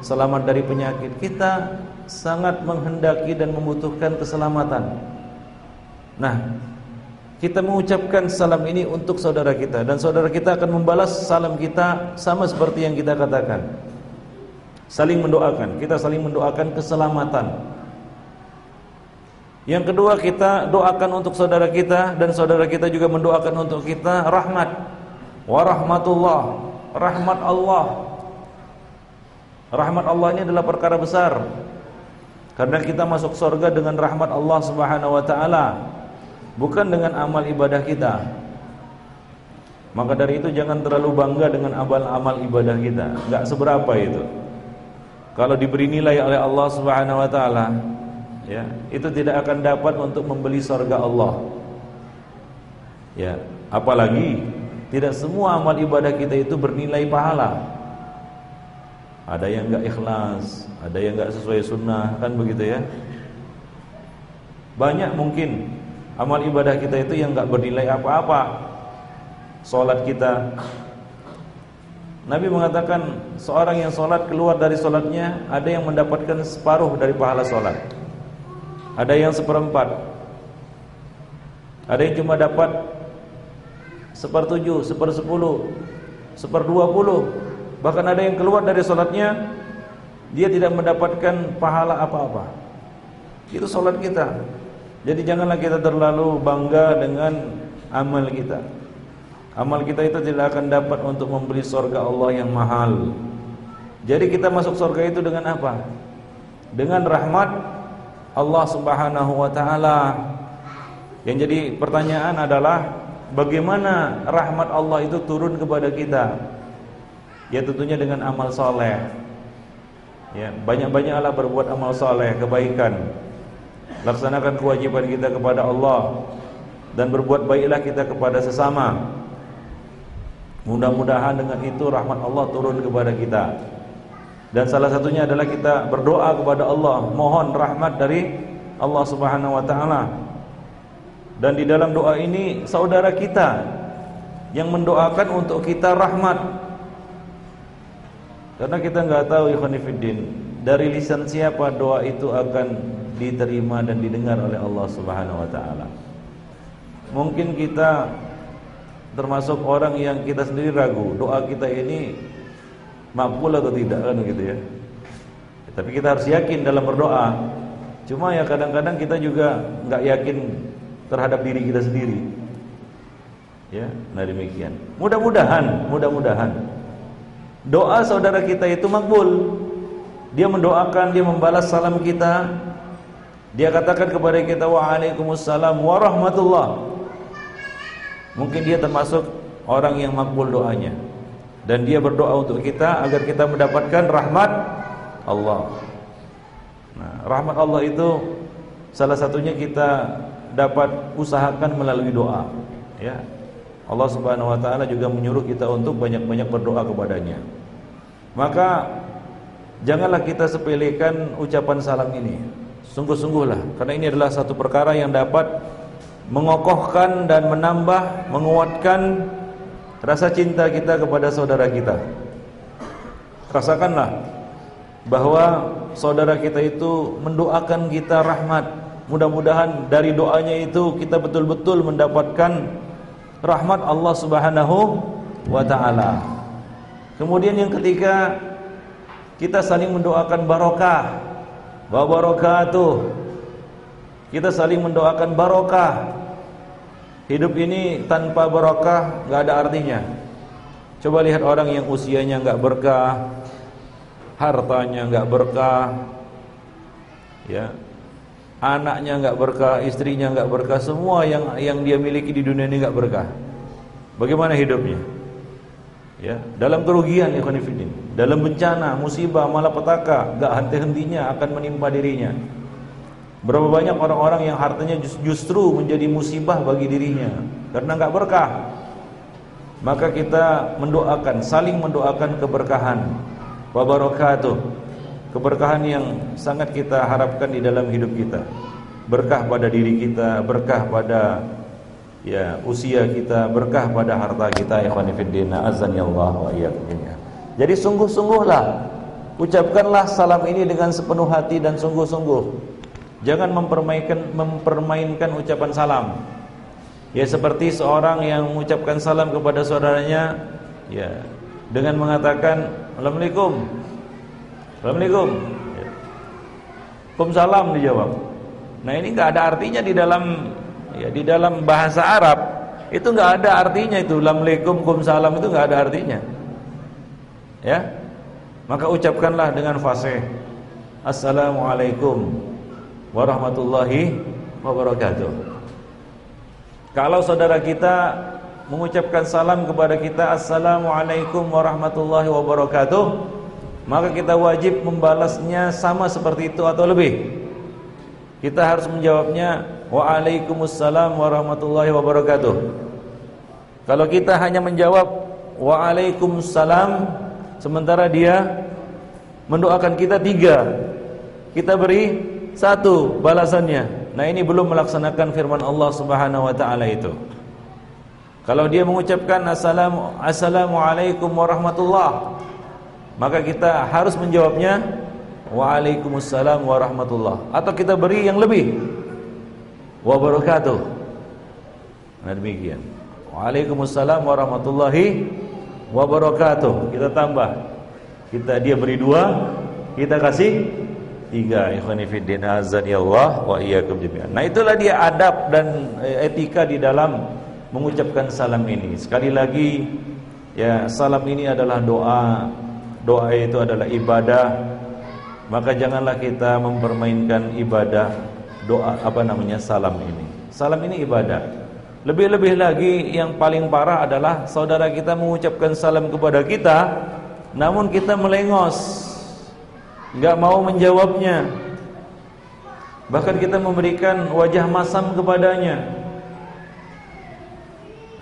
Selamat dari penyakit. Kita sangat menghendaki dan membutuhkan keselamatan. Nah, kita mengucapkan salam ini untuk saudara kita, dan saudara kita akan membalas salam kita sama seperti yang kita katakan. Saling mendoakan, kita saling mendoakan keselamatan. Yang kedua, kita doakan untuk saudara kita, dan saudara kita juga mendoakan untuk kita rahmat. Wa rahmatullah, rahmat Allah. Rahmat Allah ini adalah perkara besar, karena kita masuk surga dengan rahmat Allah Subhanahu wa taala, bukan dengan amal ibadah kita. Maka dari itu jangan terlalu bangga dengan amal ibadah kita, enggak seberapa itu. Kalau diberi nilai oleh Allah Subhanahu wa taala, ya, itu tidak akan dapat untuk membeli surga Allah. Ya, apalagi tidak semua amal ibadah kita itu bernilai pahala. Ada yang enggak ikhlas, ada yang enggak sesuai sunnah, kan begitu ya. Banyak mungkin amal ibadah kita itu yang enggak bernilai apa-apa. Salat kita, Nabi mengatakan seorang yang salat keluar dari salatnya ada yang mendapatkan separuh dari pahala salat, ada yang seperempat, ada yang cuma dapat 1/7, 1/10, 1/20. Bahkan ada yang keluar dari salatnya dia tidak mendapatkan pahala apa-apa. Itu salat kita. Jadi janganlah kita terlalu bangga dengan amal kita. Amal kita itu tidak akan dapat untuk membeli surga Allah yang mahal. Jadi kita masuk surga itu dengan apa? Dengan rahmat Allah Subhanahu wa taala. Yang jadi pertanyaan adalah bagaimana rahmat Allah itu turun kepada kita? Ya tentunya dengan amal soleh. Ya, banyak-banyaklah berbuat amal soleh, kebaikan. Laksanakan kewajiban kita kepada Allah, dan berbuat baiklah kita kepada sesama. Mudah-mudahan dengan itu rahmat Allah turun kepada kita. Dan salah satunya adalah kita berdoa kepada Allah, mohon rahmat dari Allah Subhanahu wa taala. Dan di dalam doa ini saudara kita yang mendoakan untuk kita rahmat. Karena kita enggak tahu ikhwan fillah, dari lisan siapa doa itu akan diterima dan didengar oleh Allah Subhanahu wa taala. Mungkin kita termasuk orang yang kita sendiri ragu doa kita ini makbul atau tidak, kan gitu ya. Tapi kita harus yakin dalam berdoa. Cuma ya kadang-kadang kita juga enggak yakin terhadap diri kita sendiri. Ya, nah demikian. Mudah-mudahan doa saudara kita itu makbul. Dia mendoakan, dia membalas salam kita. Dia katakan kepada kita waalaikumsalam warahmatullah. Mungkin dia termasuk orang yang makbul doanya, dan dia berdoa untuk kita agar kita mendapatkan rahmat Allah. Nah, rahmat Allah itu salah satunya kita dapat usahakan melalui doa. Ya, Allah Subhanahu wa taala juga menyuruh kita untuk banyak-banyak berdoa kepadanya. Maka janganlah kita sepelekan ucapan salam ini. Sungguh-sungguhlah, karena ini adalah satu perkara yang dapat mengokohkan dan menambah, menguatkan rasa cinta kita kepada saudara kita. Rasakanlah bahwa saudara kita itu mendoakan kita rahmat. Mudah-mudahan dari doanya itu kita betul-betul mendapatkan rahmat Allah Subhanahu wa taala. Kemudian yang ketiga, kita saling mendoakan barokah. Wa barakatuh. Kita saling mendoakan barokah. Hidup ini tanpa barokah enggak ada artinya. Coba lihat orang yang usianya enggak berkah, hartanya enggak berkah, ya, anaknya enggak berkah, istrinya enggak berkah, semua yang dia miliki di dunia ini enggak berkah. Bagaimana hidupnya? Ya, dalam kerugian, ikhwan fillah, dalam bencana, musibah, malapetaka, enggak henti-hentinya akan menimpa dirinya. Berapa banyak orang-orang yang hartanya justru menjadi musibah bagi dirinya. karena enggak berkah. Maka kita mendoakan, saling mendoakan keberkahan, wa barakatuh, keberkahan yang sangat kita harapkan di dalam hidup kita. Berkah pada diri kita, berkah pada usia kita, berkah pada harta kita. Ikhwani fiddin, azani Allah wa iyyakum. Jadi sungguh-sungguhlah, ucapkanlah salam ini dengan sepenuh hati dan sungguh-sungguh. Jangan mempermainkan ucapan salam. Ya, seperti seorang yang mengucapkan salam kepada saudaranya dengan mengatakan Assalamualaikum. Assalamualaikum. Waalaikumsalam dijawab. Nah, ini enggak ada artinya di dalam bahasa Arab. Itu enggak ada artinya itu. Assalamualaikum, waalaikumsalam itu enggak ada artinya. Ya. Maka ucapkanlah dengan fasih. Assalamualaikum warahmatullahi wabarakatuh. Kalau saudara kita mengucapkan salam kepada kita Assalamualaikum warahmatullahi wabarakatuh, maka kita wajib membalasnya sama seperti itu atau lebih. Kita harus menjawabnya Waalaikumsalam warahmatullahi wabarakatuh. Kalau kita hanya menjawab Waalaikumsalam, sementara dia mendoakan kita 3, kita beri 1 balasannya. Nah, ini belum melaksanakan firman Allah Subhanahu wa taala itu. Kalau dia mengucapkan Assalamualaikum warahmatullah, maka kita harus menjawabnya Waalaikumsalam warahmatullah, atau kita beri yang lebih wabarakatuh. Nah, demikian. Waalaikumsalam warahmatullahi wabarakatuh. Kita tambah. Dia beri 2, kita kasih 3. Ikhwani fiddin, azani Allah wa iyyakum jami'an. Nah, itulah dia adab dan etika di dalam mengucapkan salam ini. Sekali lagi, salam ini adalah doa. Doa itu adalah ibadah. Maka janganlah kita mempermainkan ibadah doa salam ini. Salam ini ibadah. Lebih-lebih lagi yang paling parah adalah saudara kita mengucapkan salam kepada kita, namun kita melengos, enggak mau menjawabnya. Bahkan kita memberikan wajah masam kepadanya.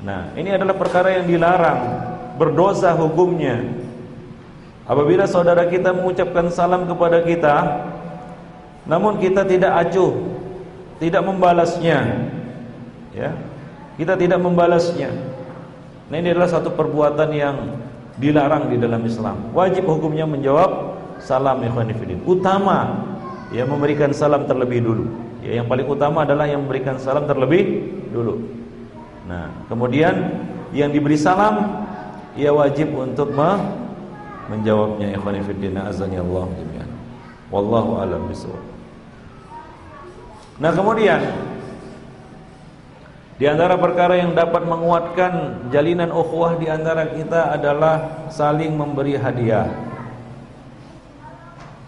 Nah, ini adalah perkara yang dilarang, berdosa hukumnya. Apabila saudara kita mengucapkan salam kepada kita, namun kita tidak acuh, tidak membalasnya, kita tidak membalasnya. Nah, ini adalah satu perbuatan yang dilarang di dalam Islam. Wajib hukumnya menjawab salam, ikhwani fillah. Utama memberikan salam terlebih dulu. Yang paling utama adalah yang memberikan salam terlebih dulu. Nah, kemudian yang diberi salam wajib untuk menjawabnya, ikhwani fillah, azani Allah jami'an. Wallahu a'lam bishawab. Nah, kemudian di antara perkara yang dapat menguatkan jalinan ukhuwah di antara kita adalah saling memberi hadiah.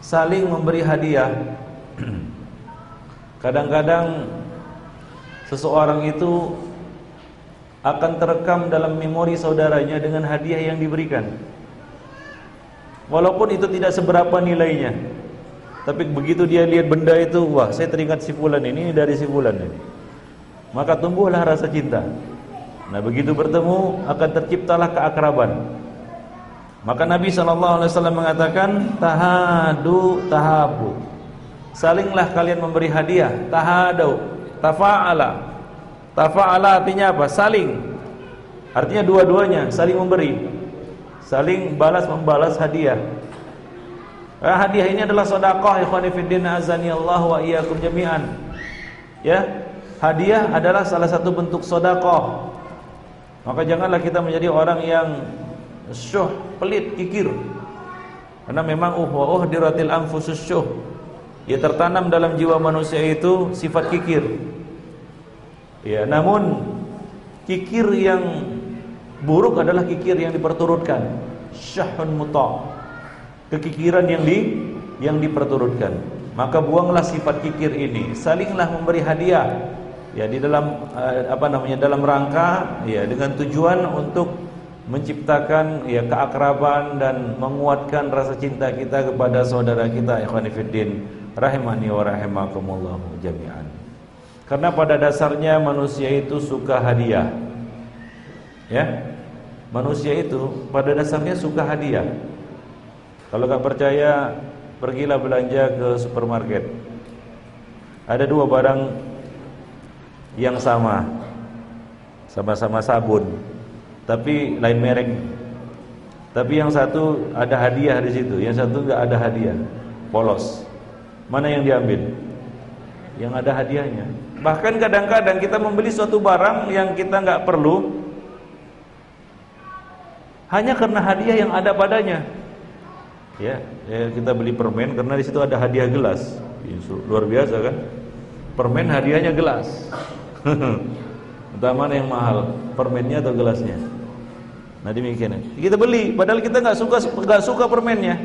Saling memberi hadiah. Kadang-kadang seseorang itu akan terekam dalam memori saudaranya dengan hadiah yang diberikan. Walaupun itu tidak seberapa nilainya, tapi begitu dia lihat benda itu, wah, saya teringat si fulan ini dari si fulan ini, maka tumbuhlah rasa cinta. Nah, begitu bertemu akan terciptalah keakraban. Maka Nabi SAW mengatakan tahadu tahabu, salinglah kalian memberi hadiah. Tahadu, tafa'ala. Tafa'ala artinya apa? Saling. Artinya dua-duanya saling memberi, saling balas-membalas hadiah. Hadiah ini adalah sedekah, ikhwani fiddin, azani Allah wa iyyakum jami'an. Hadiah adalah salah satu bentuk sedekah. Maka janganlah kita menjadi orang yang syuh, pelit, kikir. Karena memang uhdiratil anfusus syuh. Tertanam dalam jiwa manusia itu sifat kikir. Namun kikir yang buruk adalah kikir yang diperturutkan. Syahun muta', kekikiran yang diperturutkan. Maka buanglah sifat kikir ini. Salinglah memberi hadiah. Di dalam dalam rangka dengan tujuan untuk menciptakan keakraban dan menguatkan rasa cinta kita kepada saudara kita, ikhwani fiddin, rahimani wa rahimakumullah jami'an. Karena pada dasarnya manusia itu suka hadiah. Ya, manusia itu pada dasarnya suka hadiah. Kalau nggak percaya, pergilah belanja ke supermarket. Ada dua barang yang sama-sama sabun, tapi lain merek. Tapi yang satu ada hadiah di situ, yang satu nggak ada hadiah, polos. Mana yang diambil? Yang ada hadiahnya. Bahkan kadang-kadang kita membeli suatu barang yang kita nggak perlu, hanya karena hadiah yang ada padanya. Ya, kita beli permen karena di situ ada hadiah gelas. Luar biasa kan? Permen hadiahnya gelas. Entah mana yang mahal, permennya atau gelasnya. Nah demikian. Kita beli, padahal kita nggak suka permennya,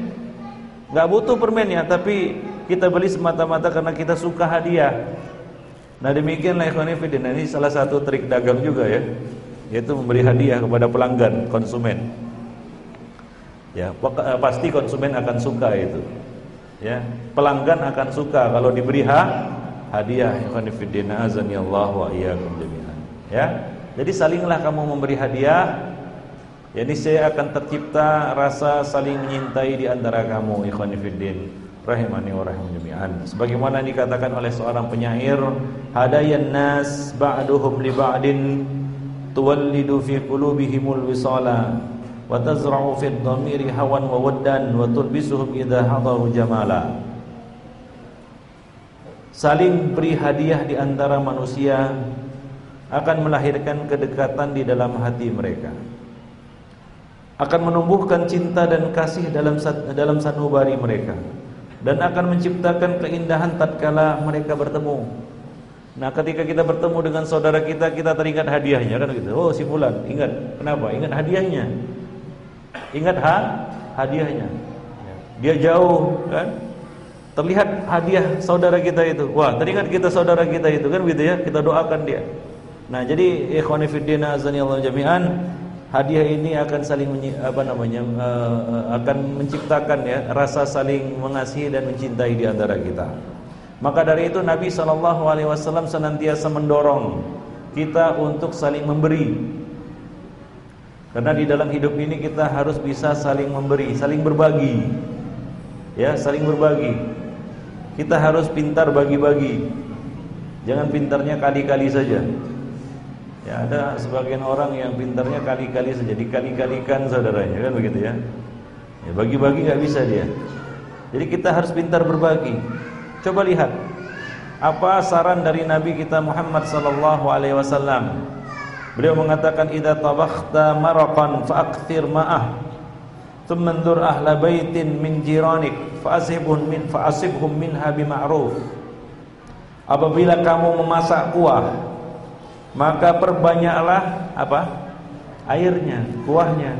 nggak butuh permennya, tapi kita beli semata-mata karena kita suka hadiah. Nah demikianlah ikhwan fillah. Ini salah satu trik dagang juga ya, yaitu memberi hadiah kepada pelanggan, konsumen. Ya, pasti konsumen akan suka itu. Ya, pelanggan akan suka kalau diberi hadiah. Ikhwan fillah, azani Allah wa iyyakum jami'an. Ya, jadi salinglah kamu memberi hadiah. Jadi saya akan tercipta rasa saling menyintai di antara kamu, ikhwan fillah, rahimani wa rahim jami'an. Sebagaimana dikatakan oleh seorang penyair, hadayan nas ba'duhum li ba'din tuwallidu fi qulubihimul wisala wa tazra'u fi dhamiri hawan wa waddan wa tulbisuhum idza hadaru jamala. Saling beri hadiah di antara manusia akan melahirkan kedekatan di dalam hati mereka, akan menumbuhkan cinta dan kasih dalam sanubari mereka, dan akan menciptakan keindahan tatkala mereka bertemu. Nah, ketika kita bertemu dengan saudara kita, kita teringat hadiahnya kan gitu. Oh, si fulan, ingat. Kenapa? Ingat hadiahnya. Ingat hadiahnya. Dia jauh kan? Terlihat hadiah saudara kita itu. Wah, teringat kita saudara kita itu kan gitu ya. Kita doakan dia. Nah, jadi ikhwani fiddina azanillahu jami'an, hadiah ini akan saling akan menciptakan ya rasa saling mengasihi dan mencintai di antara kita. Maka dari itu Nabi SAW senantiasa mendorong kita untuk saling memberi. Karena di dalam hidup ini kita harus bisa saling memberi, saling berbagi. Ya, saling berbagi. Kita harus pintar bagi-bagi. Jangan pintarnya kali-kali saja. Ya, ada sebagian orang yang pintarnya kali-kali saja, dikali-kalikan saudaranya kan begitu ya. Ya, bagi-bagi nggak bisa dia. Jadi kita harus pintar berbagi. Coba lihat apa saran dari Nabi kita Muhammad sallallahu alaihi wasallam. Beliau mengatakan idza tabakhta maraqan fa'akthir ma'ah thumma anzur ahla baitin min jiranik fa'asibhum minha bima'ruf. Apabila kamu memasak kuah, maka perbanyaklah apa? Airnya, kuahnya.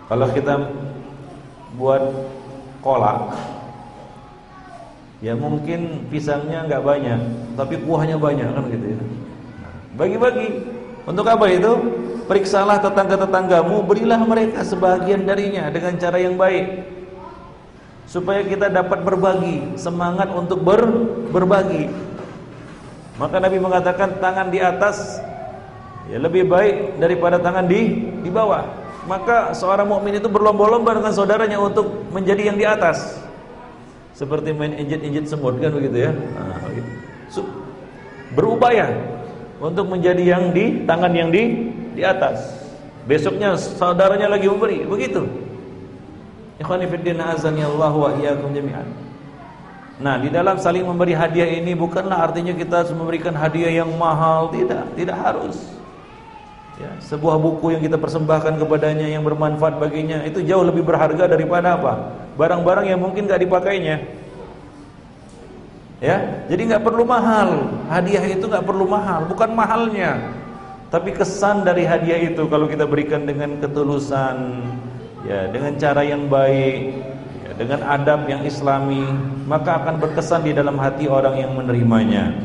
Kalau kita buat kolak, ya mungkin pisangnya nggak banyak, tapi kuahnya banyak kan gitu ya. Bagi-bagi. Untuk apa itu? Periksalah tetangga-tetanggamu, berilah mereka sebagian darinya dengan cara yang baik, supaya kita dapat berbagi, semangat untuk berbagi. Maka Nabi mengatakan tangan di atas ya lebih baik daripada tangan di bawah. Maka seorang mukmin itu berlomba-lomba dengan saudaranya untuk menjadi yang di atas. Seperti main injit-injit semut kan begitu ya. Berupaya untuk menjadi yang di tangan yang di atas. Besoknya saudaranya lagi memberi, begitu. Ikhwani fiddin azani Allah wa iyyakum jami'an. Nah, di dalam saling memberi hadiah ini bukanlah artinya kita harus memberikan hadiah yang mahal, tidak harus. Ya, sebuah buku yang kita persembahkan kepadanya yang bermanfaat baginya itu jauh lebih berharga daripada apa? Barang-barang yang mungkin enggak dipakainya. Ya, jadi enggak perlu mahal. Hadiah itu enggak perlu mahal, bukan mahalnya. Tapi kesan dari hadiah itu kalau kita berikan dengan ketulusan, ya, dengan cara yang baik, dengan adab yang islami, maka akan berkesan di dalam hati orang yang menerimanya.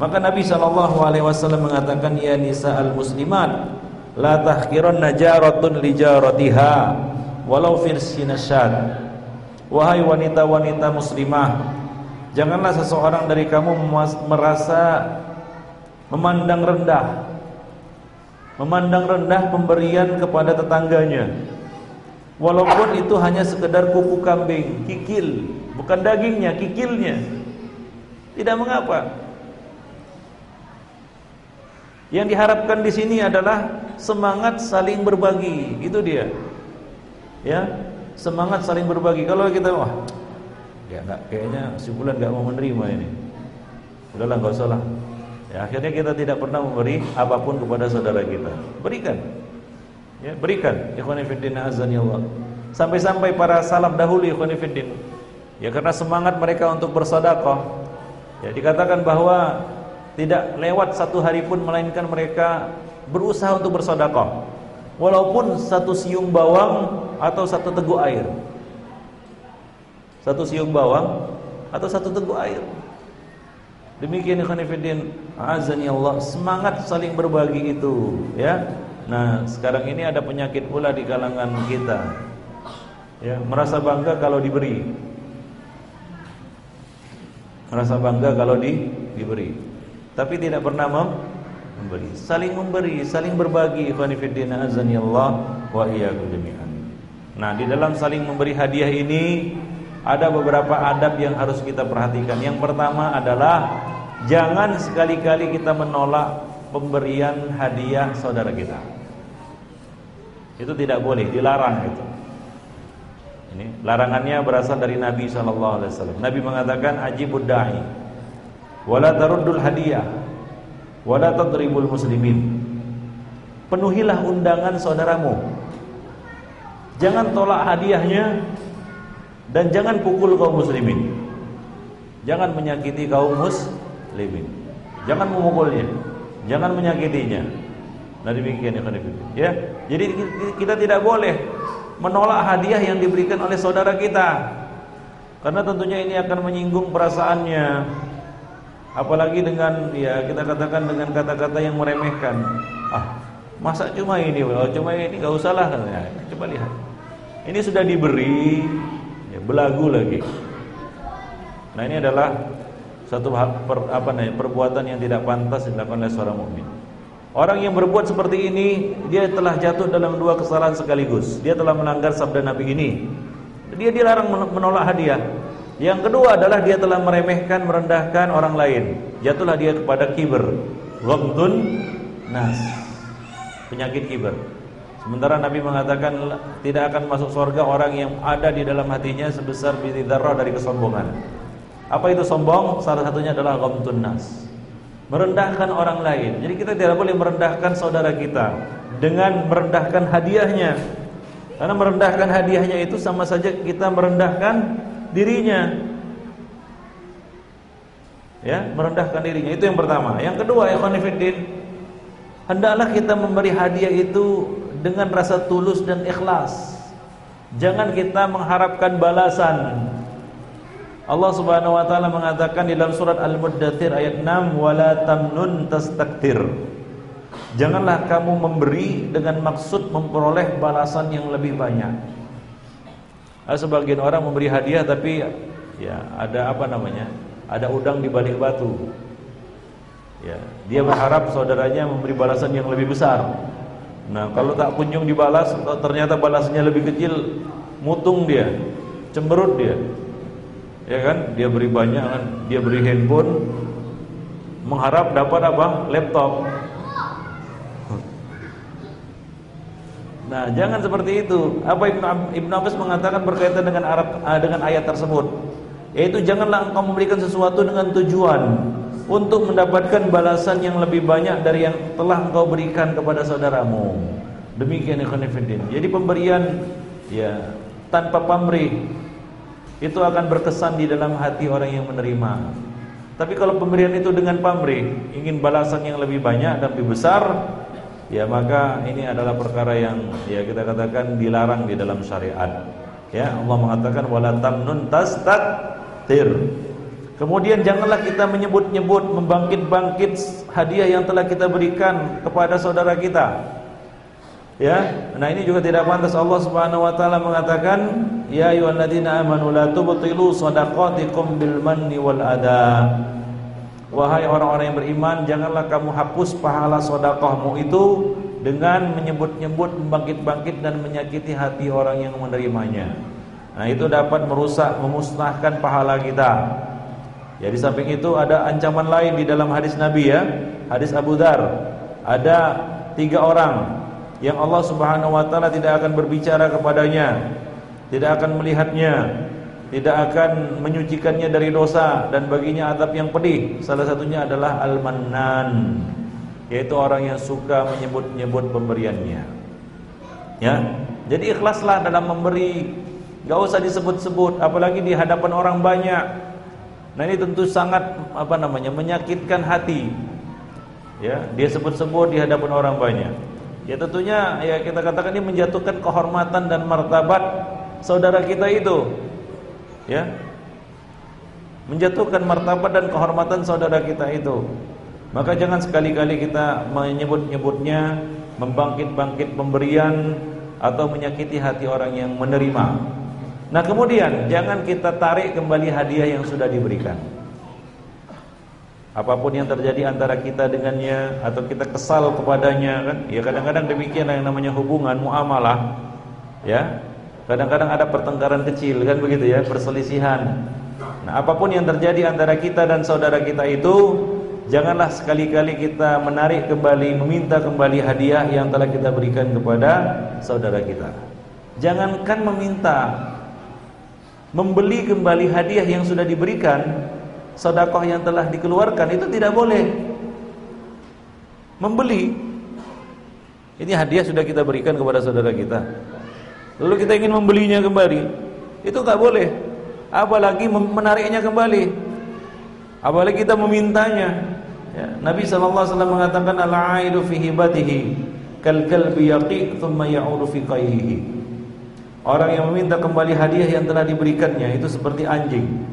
Maka Nabi SAW mengatakan, ya nisa'al muslimat, la tahkiranna jaratun li jaratiha walau firsinashad. Wahai wanita-wanita muslimah, janganlah seseorang dari kamu merasa memandang rendah memandang rendah pemberian kepada tetangganya, walaupun itu hanya sekedar kuku kambing, kikil, bukan dagingnya, kikilnya, tidak mengapa. Yang diharapkan di sini adalah semangat saling berbagi, itu dia. Ya, semangat saling berbagi. Kalau kita ya kayaknya si fulan enggak mau menerima ini. Udahlah, enggak usah lah. Ya, akhirnya kita tidak pernah memberi apapun kepada saudara kita. Berikan. Ya, berikan. Ikhwani fiddin azani Allah. Sampai-sampai para salaf dahulu ikhwani fiddin. Ya, karena semangat mereka untuk bersedekah. Ya, dikatakan bahwa tidak lewat satu hari pun melainkan mereka berusaha untuk bersedekah, walaupun satu siung bawang atau satu teguk air. Satu siung bawang atau satu teguk air. Demikian ikhwan fillah, azani Allah, semangat saling berbagi itu, ya. Nah, sekarang ini ada penyakit pula di kalangan kita. Ya, merasa bangga kalau diberi. Merasa bangga kalau diberi. Tapi tidak pernah memberi. Saling memberi, saling berbagi, ikhwan fillah, azani Allah wa iyyakum jami'an. Nah, di dalam saling memberi hadiah ini ada beberapa adab yang harus kita perhatikan. Yang pertama adalah jangan sekali-kali kita menolak pemberian hadiah saudara kita. Itu tidak boleh, dilarang itu. Ini larangannya berasal dari Nabi SAW. Nabi mengatakan ajibud da'i wala taruddul hadiah wala tadribul muslimin. Penuhilah undangan saudaramu, jangan tolak hadiahnya, dan jangan pukul kaum muslimin. Jangan menyakiti kaum muslimin, jangan memukulnya, jangan menyakitinya. Nah, demikian ya. Jadi kita tidak boleh menolak hadiah yang diberikan oleh saudara kita, karena tentunya ini akan menyinggung perasaannya. Apalagi dengan, ya kita katakan dengan kata-kata yang meremehkan. Masa cuma ini, cuma ini, gak usah lah. Ya, coba lihat, ini sudah diberi, ya, belagu lagi. Nah, ini adalah satu perbuatan yang tidak pantas dilakukan oleh seorang mukmin. Orang yang berbuat seperti ini, dia telah jatuh dalam dua kesalahan sekaligus. Dia telah melanggar sabda Nabi ini. Dia dilarang menolak hadiah. Yang kedua adalah dia telah meremehkan, merendahkan orang lain. Jatuhlah dia kepada kibr, ghamdun nas, penyakit kibr. Sementara Nabi mengatakan tidak akan masuk surga orang yang ada di dalam hatinya sebesar biji dzarrah dari kesombongan. Apa itu sombong? Salah satunya adalah ghamdun nas, merendahkan orang lain. Jadi kita tidak boleh merendahkan saudara kita dengan merendahkan hadiahnya. Karena merendahkan hadiahnya itu sama saja kita merendahkan dirinya. Ya, merendahkan dirinya. Itu yang pertama. Yang kedua, ikhwan fillah, hendaklah kita memberi hadiah itu dengan rasa tulus dan ikhlas. Jangan kita mengharapkan balasan. Allah Subhanahu wa taala mengatakan di dalam surat Al-Muddatsir ayat 6, wala tamnun tastakthir. Janganlah kamu memberi dengan maksud memperoleh balasan yang lebih banyak. Sebagian orang memberi hadiah tapi ya ada ada udang di balik batu. Ya, dia berharap saudaranya memberi balasan yang lebih besar. Nah, kalau tak kunjung dibalas, ternyata balasannya lebih kecil, mutung dia, cemberut dia. Ya kan? Dia beri banyak kan, dia beri handphone, mengharap dapat laptop. Nah, jangan seperti itu. Apa Ibnu Abbas mengatakan berkaitan dengan ayat tersebut, yaitu janganlah engkau memberikan sesuatu dengan tujuan untuk mendapatkan balasan yang lebih banyak dari yang telah engkau berikan kepada saudaramu. Demikian ikhwan fillah. Jadi pemberian ya tanpa pamrih itu akan berkesan di dalam hati orang yang menerima. Tapi kalau pemberian itu dengan pamrih, ingin balasan yang lebih banyak dan lebih besar, ya maka ini adalah perkara yang ya kita katakan dilarang di dalam syariat. Ya, Allah mengatakan wala tamnun tastakthir. Kemudian janganlah kita menyebut-nyebut, membangkit-bangkit hadiah yang telah kita berikan kepada saudara kita. Ya, nah ini juga tidak pantas. Allah Subhanahu wa taala mengatakan, ya ayyuhalladzina amanu la tubtilu shadaqatikum bil manni wal adha. Wahai orang-orang yang beriman, janganlah kamu hapus pahala sedekahmu itu dengan menyebut-nyebut, membangkit-bangkit dan menyakiti hati orang yang menerimanya. Nah, itu dapat merusak, memusnahkan pahala kita. Ya, di samping itu ada ancaman lain di dalam hadis Nabi, ya. Hadis Abu Dzar. Ada 3 orang yang Allah Subhanahu wa taala tidak akan berbicara kepadanya, tidak akan melihatnya, tidak akan menyucikannya dari dosa, dan baginya azab yang pedih. Salah satunya adalah Al-Mannan, yaitu orang yang suka menyebut-nyebut pemberiannya. Ya, jadi ikhlaslah dalam memberi, enggak usah disebut-sebut, apalagi di hadapan orang banyak. Nah, ini tentu sangat menyakitkan hati. Ya, dia sebut-sebut di hadapan orang banyak. Ya, tentunya ya kita katakan ini menjatuhkan kehormatan dan martabat saudara kita itu. Ya, menjatuhkan martabat dan kehormatan saudara kita itu. Maka jangan sekali-kali kita menyebut-nyebutnya, membangkit-bangkit pemberian atau menyakiti hati orang yang menerima. Nah, kemudian jangan kita tarik kembali hadiah yang sudah diberikan. Apapun yang terjadi antara kita dengannya, atau kita kesal kepadanya, kan? Ya, kadang-kadang demikian yang namanya hubungan muamalah. Ya, kadang-kadang ada pertengkaran kecil, kan begitu ya, perselisihan. Nah, apapun yang terjadi antara kita dan saudara kita itu, janganlah sekali-kali kita menarik kembali, meminta kembali hadiah yang telah kita berikan kepada saudara kita. Jangankan meminta, membeli kembali hadiah yang sudah diberikan, sedekah yang telah dikeluarkan, itu tidak boleh. Membeli, ini hadiah sudah kita berikan kepada saudara kita, lalu kita ingin membelinya kembali, itu nggak boleh. Apalagi menariknya kembali, apalagi kita memintanya. Ya, Nabi SAW mengatakan, al-aidu fi hibatihi kal kalbi yaqi thumma ya'udu fi qayhihi. Orang yang meminta kembali hadiah yang telah diberikannya itu seperti anjing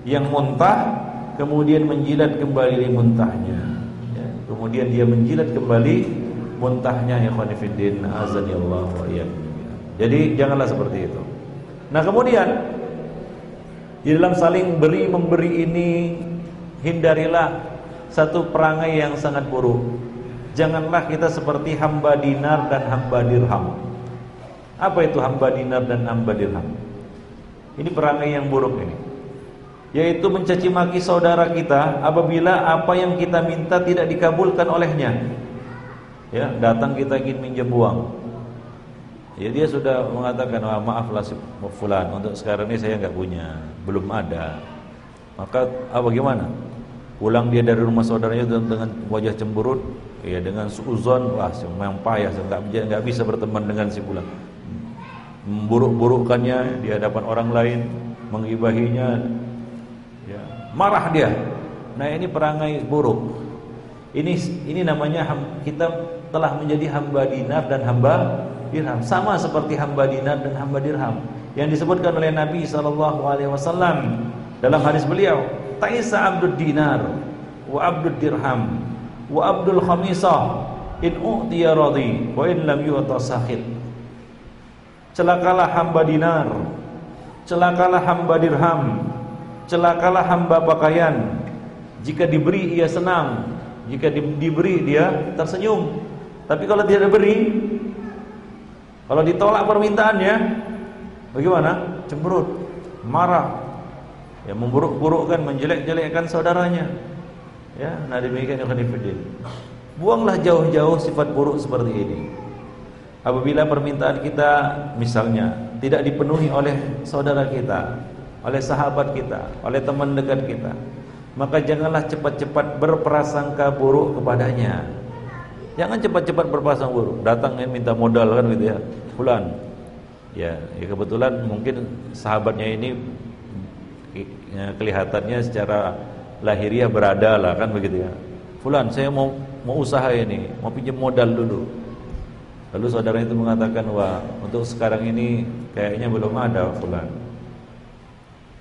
yang muntah kemudian menjilat kembali muntahnya. Ya, kemudian dia menjilat kembali muntahnya. Ya khonifiddin azanillahu wa iyyakum. Jadi janganlah seperti itu. Nah, kemudian di dalam saling beri memberi ini, hindarilah satu perangai yang sangat buruk. Janganlah kita seperti hamba dinar dan hamba dirham. Apa itu hamba dinar dan hamba dirham? Ini perangai yang buruk ini, yaitu mencaci maki saudara kita apabila apa yang kita minta tidak dikabulkan olehnya. Ya, datang kita ingin minjem uang, ya dia sudah mengatakan, maaflah fulan, untuk sekarang ini saya nggak punya, belum ada. Maka bagaimana? Pulang dia dari rumah saudaranya dengan wajah cemberut, ya, dengan suuzon, wah memang payah, saya nggak bisa berteman dengan si fulan. Memburuk-burukkannya di hadapan orang lain, menggibahinya, ya, marah dia. Nah, ini perangai buruk. Ini namanya kita telah menjadi hamba dinar dan hamba dirham, sama seperti hamba dinar dan hamba dirham yang disebutkan oleh Nabi SAW dalam hadis beliau, Ta'isa abdud dinar wa abdud dirham wa abdul khamisah in u'tiya radhi wa in lam yu'ta sakhit. Celakalah hamba dinar, celakalah hamba dirham, celakalah hamba pakaian. Jika diberi ia senang, jika diberi dia tersenyum. Tapi kalau tidak diberi, kalau ditolak permintaannya, bagaimana? Cemberut, marah, ya, memburuk-burukkan, menjelek-jelekkan saudaranya. Ya, nah demikian ya khonifidin. Buanglah jauh-jauh sifat buruk seperti ini. Apabila permintaan kita misalnya tidak dipenuhi oleh saudara kita, oleh sahabat kita, oleh teman dekat kita, maka janganlah cepat-cepat berprasangka buruk kepadanya. Jangan cepat-cepat berprasangka buruk. Datang minta modal, kan gitu ya, fulan. Ya kebetulan mungkin sahabatnya ini kelihatannya secara lahiriah berada lah, kan begitu ya. Fulan, saya mau usaha ini, mau pinjam modal dulu. Lalu saudara itu mengatakan, wah untuk sekarang ini kayaknya belum ada fulan.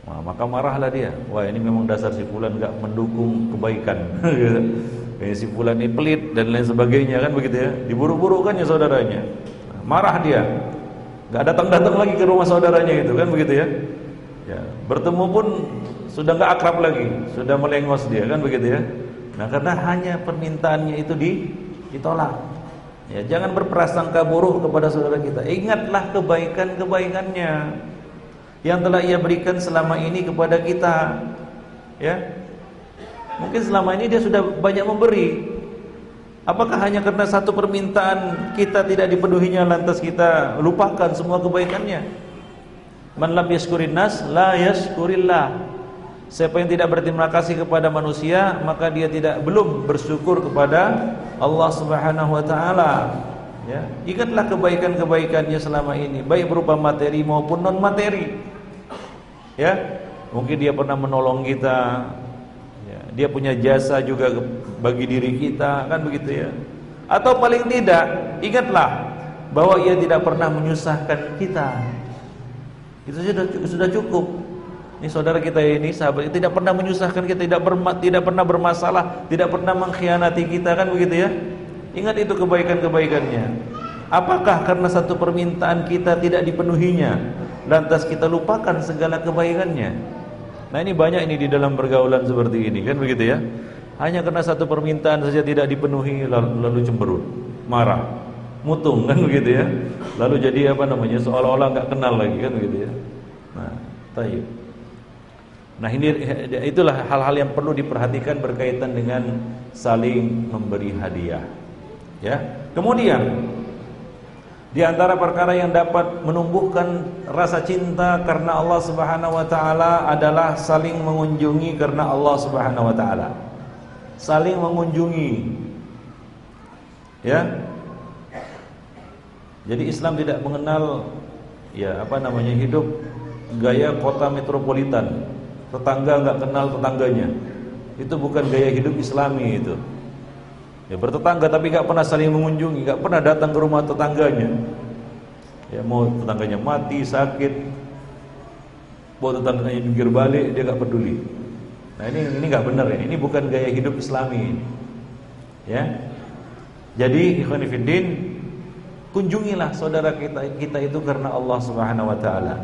Wah, maka marahlah dia. Wah, ini memang dasar si fulan gak mendukung kebaikan. Si fulan ini pelit dan lain sebagainya, kan begitu ya. Diburu-burukannya saudaranya. Marah dia. Gak datang-datang lagi ke rumah saudaranya itu, kan begitu ya. Ya, bertemu pun sudah gak akrab lagi, sudah melengos dia, kan begitu ya. Nah, karena hanya permintaannya itu ditolak. Ya, jangan berprasangka buruk kepada saudara kita. Ingatlah kebaikan-kebaikannya yang telah ia berikan selama ini kepada kita. Ya. Mungkin selama ini dia sudah banyak memberi. Apakah hanya karena satu permintaan kita tidak dipenuhinya lantas kita lupakan semua kebaikannya? Man lam yashkurin nas la yashkurillah. Siapa yang tidak berterima kasih kepada manusia, maka dia belum bersyukur kepada Allah Subhanahu wa taala. Ya, ingatlah kebaikan-kebaikannya selama ini, baik berupa materi maupun non materi. Ya, mungkin dia pernah menolong kita. Ya, dia punya jasa juga bagi diri kita, kan begitu ya. Atau paling tidak, ingatlah bahwa ia tidak pernah menyusahkan kita. Itu sudah cukup. Ini saudara kita ini, sahabat kita, tidak pernah menyusahkan kita, tidak pernah bermasalah, tidak pernah mengkhianati kita, kan begitu ya. Ingat itu kebaikan-kebaikannya. Apakah karena satu permintaan kita tidak dipenuhinya, lantas kita lupakan segala kebaikannya? Nah, ini banyak ini di dalam pergaulan seperti ini, kan begitu ya. Hanya karena satu permintaan saja tidak dipenuhi, lalu cemberut, marah, mutung, kan begitu ya. Lalu jadi seolah-olah nggak kenal lagi, kan begitu ya. Nah, tayyib. Nah, itulah hal-hal yang perlu diperhatikan berkaitan dengan saling memberi hadiah. Ya. Kemudian di antara perkara yang dapat menumbuhkan rasa cinta karena Allah Subhanahu wa taala adalah saling mengunjungi karena Allah Subhanahu wa taala. Saling mengunjungi. Ya. Jadi Islam tidak mengenal hidup gaya kota metropolitan. Tetangga nggak kenal tetangganya. Itu bukan gaya hidup Islami itu. Ya, bertetangga tapi nggak pernah saling mengunjungi, nggak pernah datang ke rumah tetangganya. Ya, mau tetangganya mati, sakit, mau tetangganya jungkir balik, dia nggak peduli. Nah, ini nggak benar ini. Ini bukan gaya hidup Islami. Ya. Jadi ikhwan fillah, kunjungilah saudara kita itu karena Allah Subhanahu wa taala.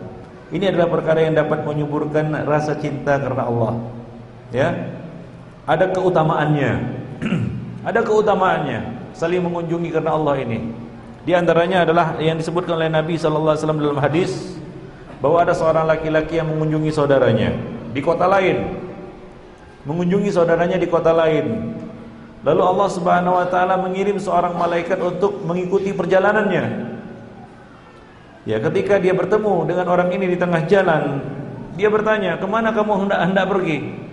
Ini adalah perkara yang dapat menyuburkan rasa cinta karena Allah. Ya. Ada keutamaannya. Ada keutamaannya saling mengunjungi karena Allah ini. Di antaranya adalah yang disebutkan oleh Nabi sallallahu alaihi wasallam dalam hadis bahwa ada seorang laki-laki yang mengunjungi saudaranya di kota lain. Mengunjungi saudaranya di kota lain. Lalu Allah Subhanahu wa taala mengirim seorang malaikat untuk mengikuti perjalanannya. Ya, ketika dia bertemu dengan orang ini di tengah jalan, dia bertanya, "Kemana kamu hendak pergi?"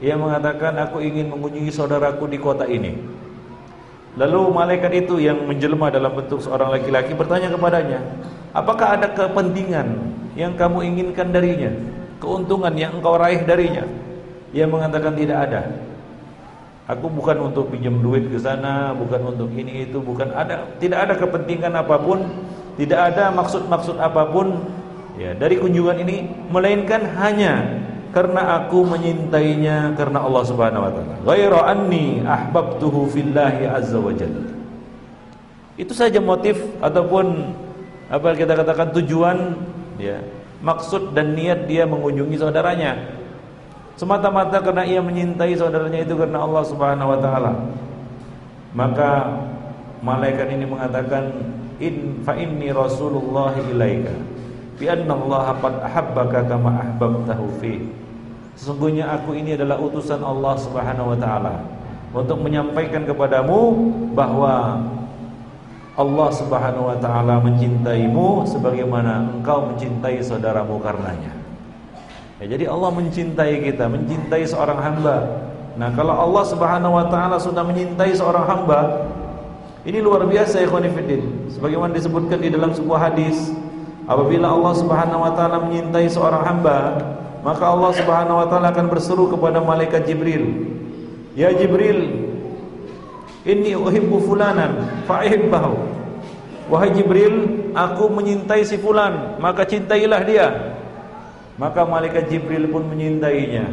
Ia mengatakan, "Aku ingin mengunjungi saudaraku di kota ini." Lalu malaikat itu yang menjelma dalam bentuk seorang laki-laki bertanya kepadanya, "Apakah ada kepentingan yang kamu inginkan darinya? Keuntungan yang engkau raih darinya?" Ia mengatakan, "Tidak ada. Aku bukan untuk pinjam duit ke sana, bukan untuk ini itu, tidak ada kepentingan apapun. Tidak ada maksud-maksud apapun ya dari kunjungan ini, melainkan hanya karena aku menyintainya karena Allah Subhanahu wa taala. Ghairu anni ahbabtuhu fillahi azza wa jalla." Itu saja motif ataupun apa kita katakan tujuan ya, maksud dan niat dia mengunjungi saudaranya. Semata-mata karena ia menyintai saudaranya itu karena Allah Subhanahu wa taala. Maka malaikat ini mengatakan, fa inni Rasulullah ilaika bi anna Allah qad ahabbaka kama ahbabtahu fi. Sesungguhnya aku ini adalah utusan Allah Subhanahu wa taala untuk menyampaikan kepadamu bahwa Allah Subhanahu wa taala mencintaimu sebagaimana engkau mencintai saudaramu karenanya. Ya, jadi Allah mencintai kita, mencintai seorang hamba. Nah, kalau Allah Subhanahu wa taala sudah menyintai seorang hamba, ini luar biasa ikhwan fillah. Sebagaimana disebutkan di dalam sebuah hadis, apabila Allah Subhanahu wa taala menyintai seorang hamba, maka Allah Subhanahu wa taala akan berseru kepada malaikat Jibril, "Ya Jibril, inni uhibbu fulanan fa'ihibbahu." Wahai Jibril, aku menyintai si fulan, maka cintailah dia. Maka malaikat Jibril pun menyintainya.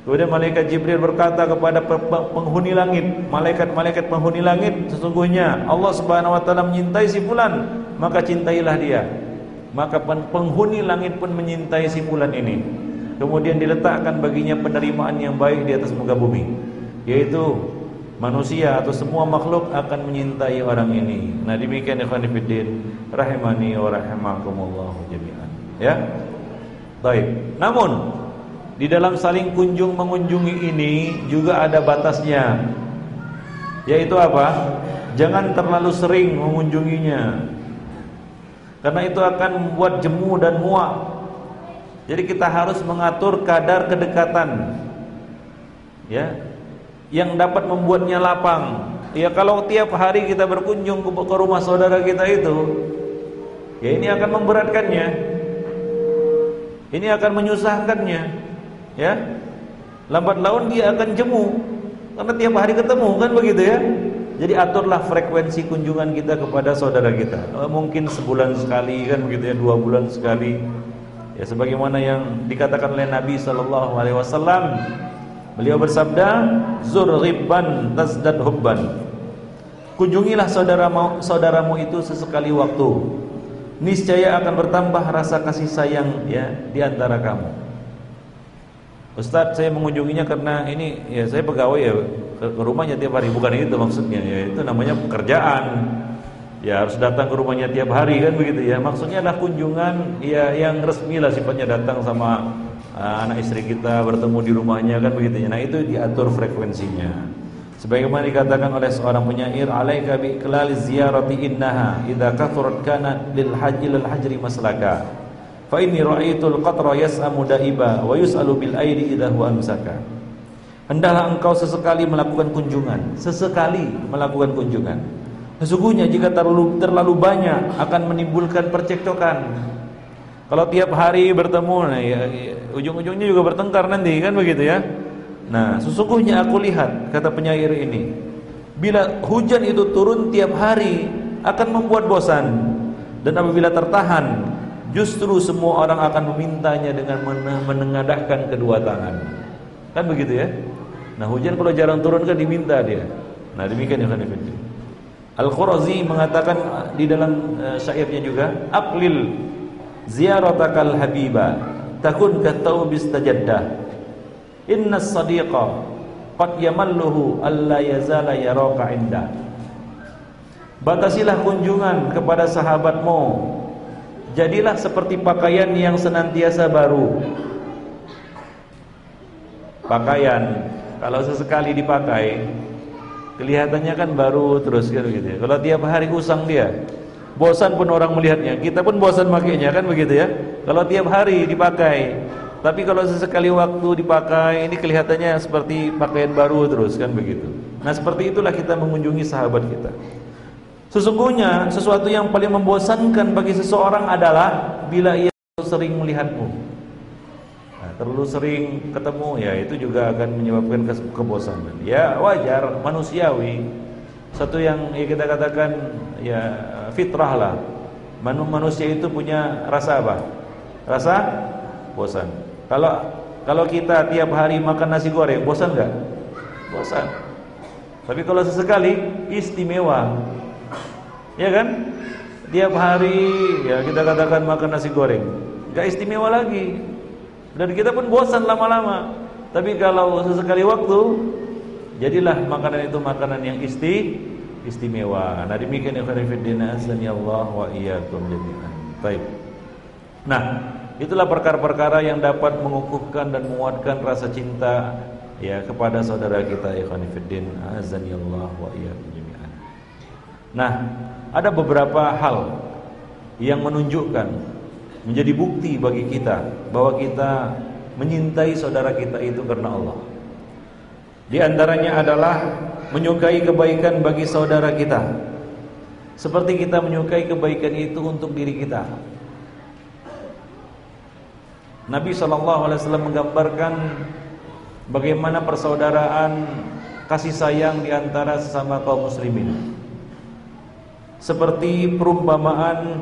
Kemudian malaikat Jibril berkata kepada penghuni langit, malaikat-malaikat penghuni langit, sesungguhnya Allah Subhanahu wa taala menyintai si fulan, maka cintailah dia. Maka penghuni langit pun menyintai si fulan ini. Kemudian diletakkan baginya penerimaan yang baik di atas muka bumi, yaitu manusia atau semua makhluk akan menyintai orang ini. Nah, demikian ikhwan fillah rahimani wa rahimakumullah jami'an. Ya. Baik. Namun di dalam saling kunjung mengunjungi ini juga ada batasnya. Yaitu apa? Jangan terlalu sering mengunjunginya. Karena itu akan membuat jemu dan muak. Jadi kita harus mengatur kadar kedekatan. Ya, yang dapat membuatnya lapang. Ya, kalau tiap hari kita berkunjung ke rumah saudara kita itu, ya ini akan memberatkannya. Ini akan menyusahkannya. Ya. Lambat laun dia akan jemu. Karena tiap hari ketemu, kan begitu ya. Jadi aturlah frekuensi kunjungan kita kepada saudara kita. Mungkin sebulan sekali, kan begitu ya, 2 bulan sekali. Ya, sebagaimana yang dikatakan oleh Nabi sallallahu alaihi wasallam. Beliau bersabda, "Zur ghibban tazdad hubban." Kunjungilah saudaramu itu sesekali waktu. Niscaya akan bertambah rasa kasih sayang ya di antara kamu. Ustaz, saya mengunjunginya karena ini ya saya pegawai ya, ke rumahnya tiap hari. Bukan itu maksudnya, ya itu namanya pekerjaan. Ya harus datang ke rumahnya tiap hari, kan begitu ya. Maksudnya adalah kunjungan ya yang resmi lah sifatnya, datang sama anak istri kita, bertemu di rumahnya, kan begitu ya. Nah, itu diatur frekuensinya. Sebagaimana dikatakan oleh seorang penyair, "Alaika bi iqlaliz ziyarati innaha idza kathurat kana lil hajri maslaka. Fa inni ra'aitul qatra yas'amu da'iba wa yus'alu bil aidi idza huwa amsaka." Hendaklah engkau sesekali melakukan kunjungan, sesekali melakukan kunjungan. Sesungguhnya jika terlalu banyak akan menimbulkan percekcokan. Kalau tiap hari bertemu, nah ya, ujung-ujungnya juga bertengkar nanti, kan begitu ya. Nah, sesungguhnya aku lihat, kata penyair ini, bila hujan itu turun tiap hari akan membuat bosan, dan apabila tertahan, justru semua orang akan memintanya dengan menengadahkan kedua tangan. Kan begitu ya. Nah, hujan kalau jarang turun kan diminta dia. Nah, demikian ya kan. Al-Khurazi mengatakan di dalam syairnya juga, "Aqlil ziyaratakal habiba takun kathawbis tajaddah. Inna as-sadiqa qad yamalluhu alla yazala yaraka inda." Batasilah kunjungan kepada sahabatmu. Jadilah seperti pakaian yang senantiasa baru. Pakaian kalau sesekali dipakai kelihatannya kan baru terus, kan begitu ya. Kalau tiap hari usang dia, bosan pun orang melihatnya. Kita pun bosan makainya, kan begitu ya. Kalau tiap hari dipakai, tapi kalau sesekali waktu dipakai, ini kelihatannya seperti pakaian baru terus, kan begitu. Nah, seperti itulah kita mengunjungi sahabat kita. Sesungguhnya sesuatu yang paling membosankan bagi seseorang adalah bila ia sering melihatmu. Nah, terlalu sering ketemu, ya itu juga akan menyebabkan kebosanan. Ya wajar, manusiawi. Satu yang ya kita katakan ya fitrah lah. Manusia itu punya rasa apa? Rasa bosan. Kalau kita tiap hari makan nasi goreng, bosan nggak? Bosan. Tapi kalau sesekali istimewa. Ya kan? Tiap hari ya kita katakan makan nasi goreng, nggak istimewa lagi. Dan kita pun bosan lama-lama. Tapi kalau sesekali waktu, jadilah makanan itu makanan yang istimewa. Nah, demikian ya khairuddin azani Allah wa iyyakum jami'an. Baik. Nah, itulah perkara-perkara yang dapat mengukuhkan dan menguatkan rasa cinta ya kepada saudara kita ya khairuddin azani Allah wa iyyakum jami'an. Nah, ada beberapa hal yang menunjukkan, menjadi bukti bagi kita bahwa kita menyintai saudara kita itu karena Allah. Di antaranya adalah menyukai kebaikan bagi saudara kita, seperti kita menyukai kebaikan itu untuk diri kita. Nabi SAW menggambarkan bagaimana persaudaraan kasih sayang di antara sesama kaum muslimin, seperti perumpamaan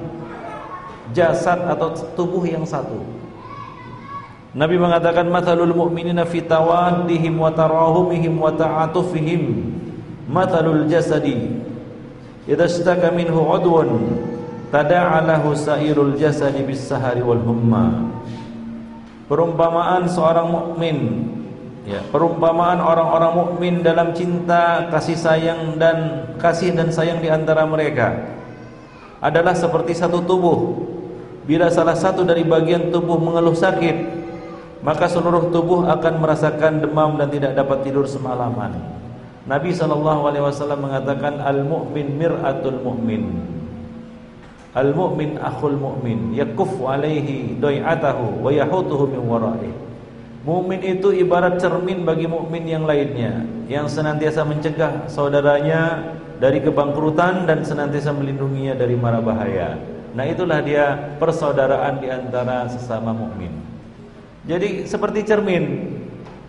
jasad atau tubuh yang satu. Nabi mengatakan, "Matsalul mu'minina fi tawaddihim wa tarahumihim wa ta'atufihim matsalul jasadi idza istaka minhu 'udwun tada'a lahu sa'irul jasadi bis sahari wal humma." Perumpamaan seorang mukmin Ya, perumpamaan orang-orang mukmin dalam cinta, kasih dan sayang di antara mereka adalah seperti satu tubuh. Bila salah satu dari bagian tubuh mengeluh sakit, maka seluruh tubuh akan merasakan demam dan tidak dapat tidur semalaman. Nabi SAW mengatakan, al-mu'min mir'atul mu'min, al-mu'min akhul mu'min, yakuffu alaihi doy'atahu wa yahutuhu min waraih. Mukmin itu ibarat cermin bagi mukmin yang lainnya, yang senantiasa mencegah saudaranya dari kebangkrutan dan senantiasa melindunginya dari mara bahaya. Nah, itulah dia persaudaraan di antara sesama mukmin. Jadi seperti cermin.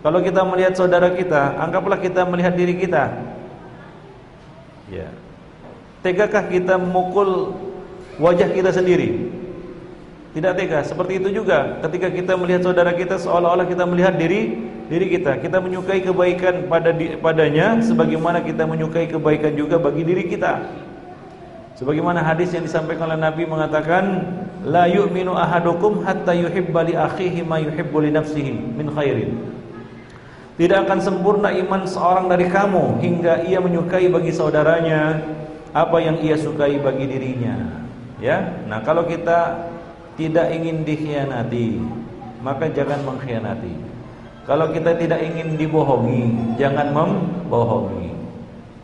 Kalau kita melihat saudara kita, anggaplah kita melihat diri kita. Ya. Tegakah kita memukul wajah kita sendiri? Tidak tega. Seperti itu juga ketika kita melihat saudara kita, seolah-olah kita melihat diri kita. Kita menyukai kebaikan padanya sebagaimana kita menyukai kebaikan juga bagi diri kita. Sebagaimana hadis yang disampaikan oleh Nabi mengatakan, la yu'minu ahadukum hatta yuhibba li akhihi ma yuhibbu li nafsihi min khairin. Tidak akan sempurna iman seorang dari kamu hingga ia menyukai bagi saudaranya apa yang ia sukai bagi dirinya. Ya. Nah, kalau kita tidak ingin dikhianati, maka jangan mengkhianati. Kalau kita tidak ingin dibohongi, jangan membohongi.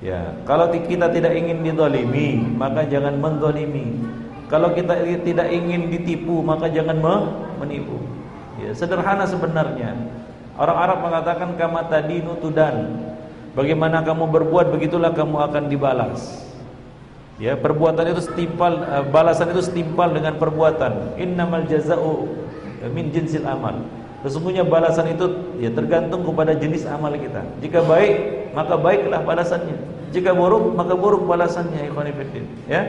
Ya, kalau kita tidak ingin dizalimi, maka jangan menzalimi. Kalau kita tidak ingin ditipu, maka jangan menipu. Ya, sederhana sebenarnya. Orang Arab mengatakan kama tadinu tudan. Bagaimana kamu berbuat, begitulah kamu akan dibalas. Ya, perbuatan itu setimpal, balasan itu setimpal dengan perbuatan. Innamal jaza'u min jinsil amal. Sesungguhnya balasan itu ya tergantung kepada jenis amal kita. Jika baik, maka baiklah balasannya. Jika buruk, maka buruk balasannya. Ikhwani fillah. Ya.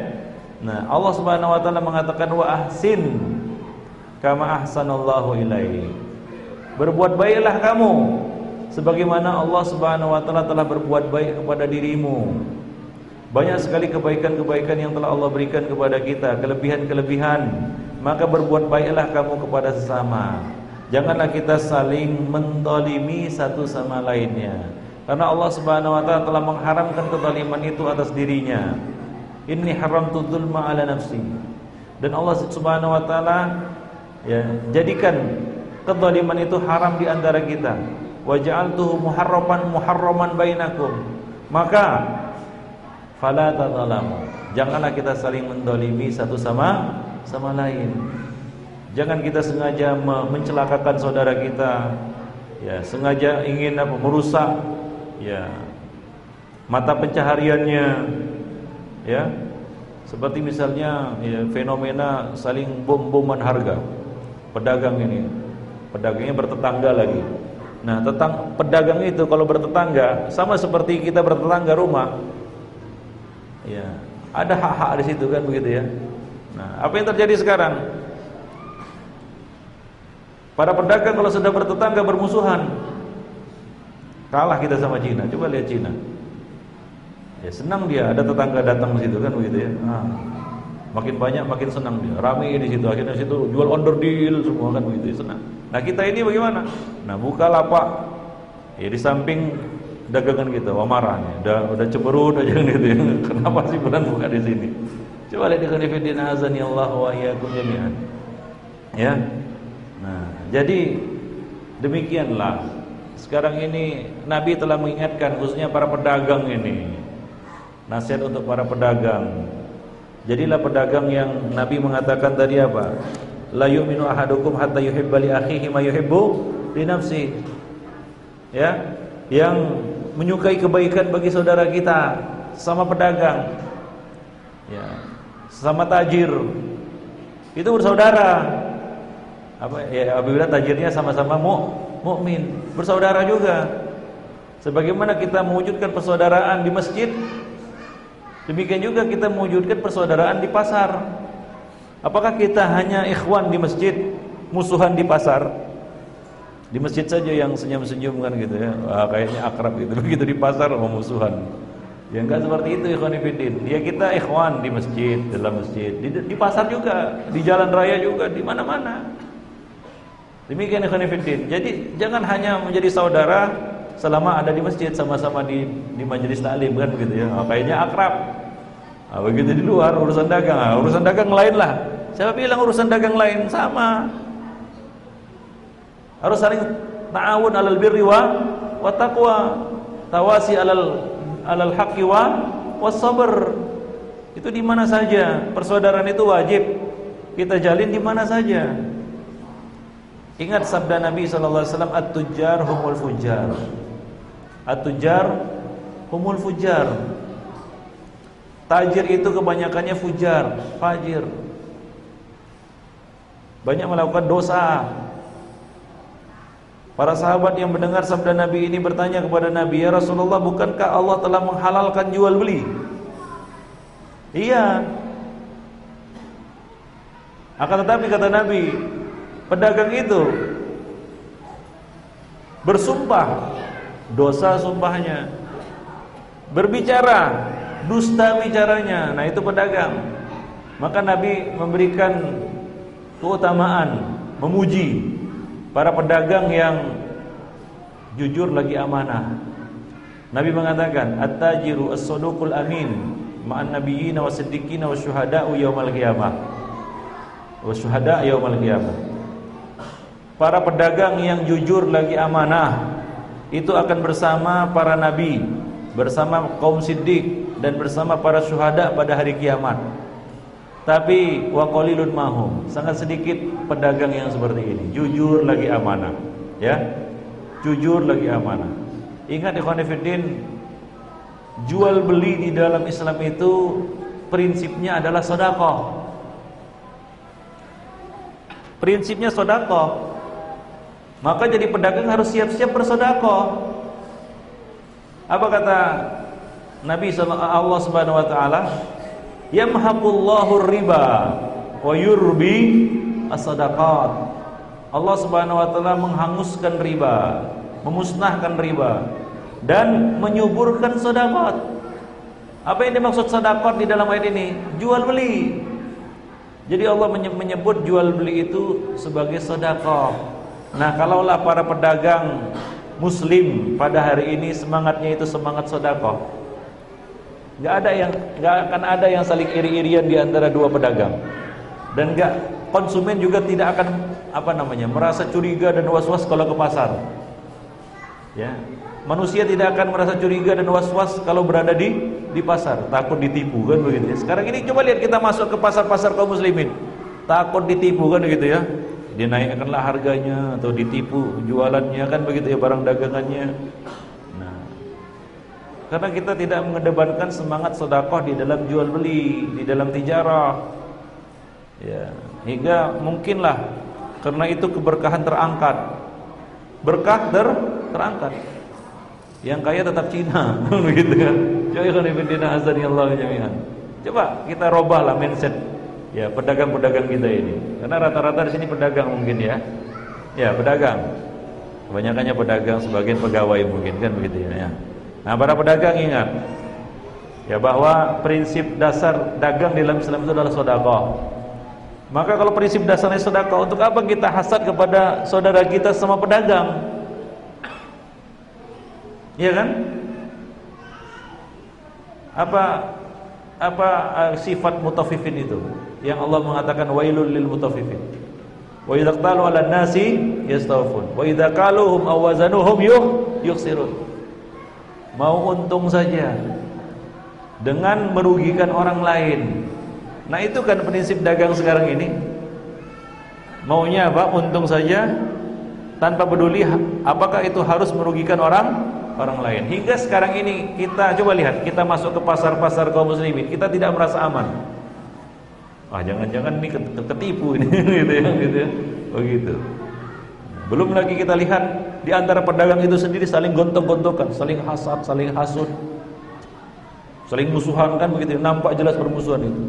Nah, Allah Subhanahu wa taala mengatakan wa ahsin kama ahsanallahu ilaik. Berbuat baiklah kamu sebagaimana Allah Subhanahu wa taala telah berbuat baik kepada dirimu. Banyak sekali kebaikan-kebaikan yang telah Allah berikan kepada kita, kelebihan-kelebihan. Maka berbuat baiklah kamu kepada sesama. Janganlah kita saling menzalimi satu sama lainnya. Karena Allah Subhanahu wa taala telah mengharamkan kezaliman itu atas dirinya. Inni haramtu dzulma ala nafsi. Dan Allah Subhanahu wa taala ya jadikan kezaliman itu haram di antara kita. Wa ja'altuhu muharraman bainakum. Maka fala tadzalamu. Janganlah kita saling menzalimi satu sama lain. Jangan kita sengaja mencelakakan saudara kita. Ya, sengaja ingin merusak ya mata pencahariannya. Ya. Seperti misalnya ya, fenomena saling bom-boman harga. Pedagang ini, pedagangnya bertetangga lagi. Nah, pedagang itu kalau bertetangga sama seperti kita bertetangga rumah. Ya, ada hak-hak di situ kan begitu ya. Nah, apa yang terjadi sekarang? Para pedagang kalau sudah bertetangga bermusuhan, kalah kita sama Cina. Coba lihat Cina. Ya senang dia ada tetangga datang ke situ kan begitu ya. Nah, makin banyak makin senang dia. Ramai di situ, akhirnya situ jual under deal semua kan begitu ya, senang. Nah, kita ini bagaimana? Nah, buka lapak ya di samping dagangan kita, wah marah nih, udah cemberut aja gitu ya. Kenapa sih bulan buka di sini? Coba lihat dengan fillah azani Allah wa iyyakum jami'an. Ya. Nah, jadi demikianlah. Sekarang ini Nabi telah mengingatkan khususnya para pedagang ini. Nasihat untuk para pedagang. Jadilah pedagang yang Nabi mengatakan tadi apa? La yu'minu ahadukum hatta yuhibba li akhihi ma yuhibbu li nafsihi. Ya, yang menyukai kebaikan bagi saudara kita, sama pedagang. Ya, sama tajir. Itu bersaudara. Apa ya, apabila tajirnya sama-sama mukmin, bersaudara juga. Sebagaimana kita mewujudkan persaudaraan di masjid, demikian juga kita mewujudkan persaudaraan di pasar. Apakah kita hanya ikhwan di masjid, musuhan di pasar? Di masjid saja yang senyum-senyum kan gitu ya. Wah, kayaknya akrab gitu. Begitu di pasar musuhan. Ya enggak seperti itu ikhwan fillah. Ya kita ikhwan di masjid, dalam masjid, di pasar juga, di jalan raya juga, di mana-mana. Demikian ikhwan fillah. Jadi jangan hanya menjadi saudara selama ada di masjid, sama-sama di majelis taklim kan begitu ya. Kayaknya akrab. Begitu di luar urusan dagang, urusan dagang lain lah. Siapa bilang urusan dagang lain? Sama. Harus saling ta'awun 'alal birri wa taqwa, tawasi 'alal haqqi was sabr. Itu di mana saja. Persaudaraan itu wajib kita jalin di mana saja. Ingat sabda Nabi sallallahu alaihi wasallam, at-tujjar humul fujjar. At-tujjar humul fujjar. Tajir itu kebanyakannya fujar, fajir. Banyak melakukan dosa. Para sahabat yang mendengar sabda Nabi ini bertanya kepada Nabi, "Ya Rasulullah, bukankah Allah telah menghalalkan jual beli?" Iya. Akan tetapi kata Nabi, pedagang itu bersumpah, dosa sumpahnya. Berbicara, dusta bicaranya. Nah, itu pedagang. Maka Nabi memberikan keutamaan, memuji para pedagang yang jujur lagi amanah. Nabi mengatakan, "At-tajiru as-saduqul amin ma'an nabiyyin was-siddiqin wasyuhada'u yaumal qiyamah." Wasyuhada' yaumal qiyamah. Para pedagang yang jujur lagi amanah itu akan bersama para nabi, bersama kaum siddiq, dan bersama para syuhada pada hari kiamat. Tapi wa qalilun mahum, sangat sedikit pedagang yang seperti ini, jujur lagi amanah, ya. Jujur lagi amanah. Ingat ikhwan fillah, jual beli di dalam Islam itu prinsipnya adalah sedekah. Prinsipnya sedekah. Maka jadi pedagang harus siap-siap bersedekah. Apa kata Nabi Allah Subhanahu wa taala? Yamhaqullahu riba wa yurbi as-sadaqat. Allah Subhanahu wa taala menghanguskan riba, memusnahkan riba, dan menyuburkan sedekah. Apa yang dimaksud sedekah di dalam ayat ini? Jual beli. Jadi Allah menyebut jual beli itu sebagai sedekah. Nah, kalaulah para pedagang muslim pada hari ini semangatnya itu semangat sedekah, nggak akan ada yang saling iri-irian di antara dua pedagang, dan konsumen juga tidak akan merasa curiga dan was-was kalau ke pasar. Ya, manusia tidak akan merasa curiga dan was-was kalau berada di pasar, takut ditipu kan begitu ya. Sekarang ini coba lihat kita masuk ke pasar-pasar kaum muslimin, takut ditipu kan begitu ya. Dinaikkanlah harganya atau ditipu jualannya kan begitu ya, barang dagangannya. Nah, karena kita tidak mengedepankan semangat sedekah di dalam jual beli, di dalam tijarah. Ya, hingga mungkinlah karena itu keberkahan terangkat. Berkah terangkat. Yang kaya tetap Cina, begitu kan. Coba kita robahlah mindset ya pedagang-pedagang kita ini. Karena rata-rata di sini pedagang mungkin ya. Ya, pedagang. Kebanyakannya pedagang, sebagian pegawai mungkin kan begitu ya. Nah, para pedagang ingat ya bahwa prinsip dasar dagang dalam Islam itu adalah sedekah. Maka kalau prinsip dasarnya sedekah, untuk apa kita hasad kepada saudara kita sama pedagang? Iya kan? Apa sifat mutaffifin itu yang Allah mengatakan wailul lil mutaffifin. Wa idza qalu 'alan nasi yastawfun wa idza qaluhum aw wazanuhum yukhsirun. Mau untung saja dengan merugikan orang lain. Nah, itu kan prinsip dagang sekarang ini. Maunya apa? Untung saja tanpa peduli apakah itu harus merugikan orang lain. Hingga sekarang ini kita coba lihat, kita masuk ke pasar-pasar kaum muslimin, kita tidak merasa aman. Jangan-jangan ini ketipu ini gitu ya. Begitu. Belum lagi kita lihat di antara pedagang itu sendiri saling gontok-gontokan, saling hasad, saling hasud, saling musuhan kan begitu. Nampak jelas permusuhan itu.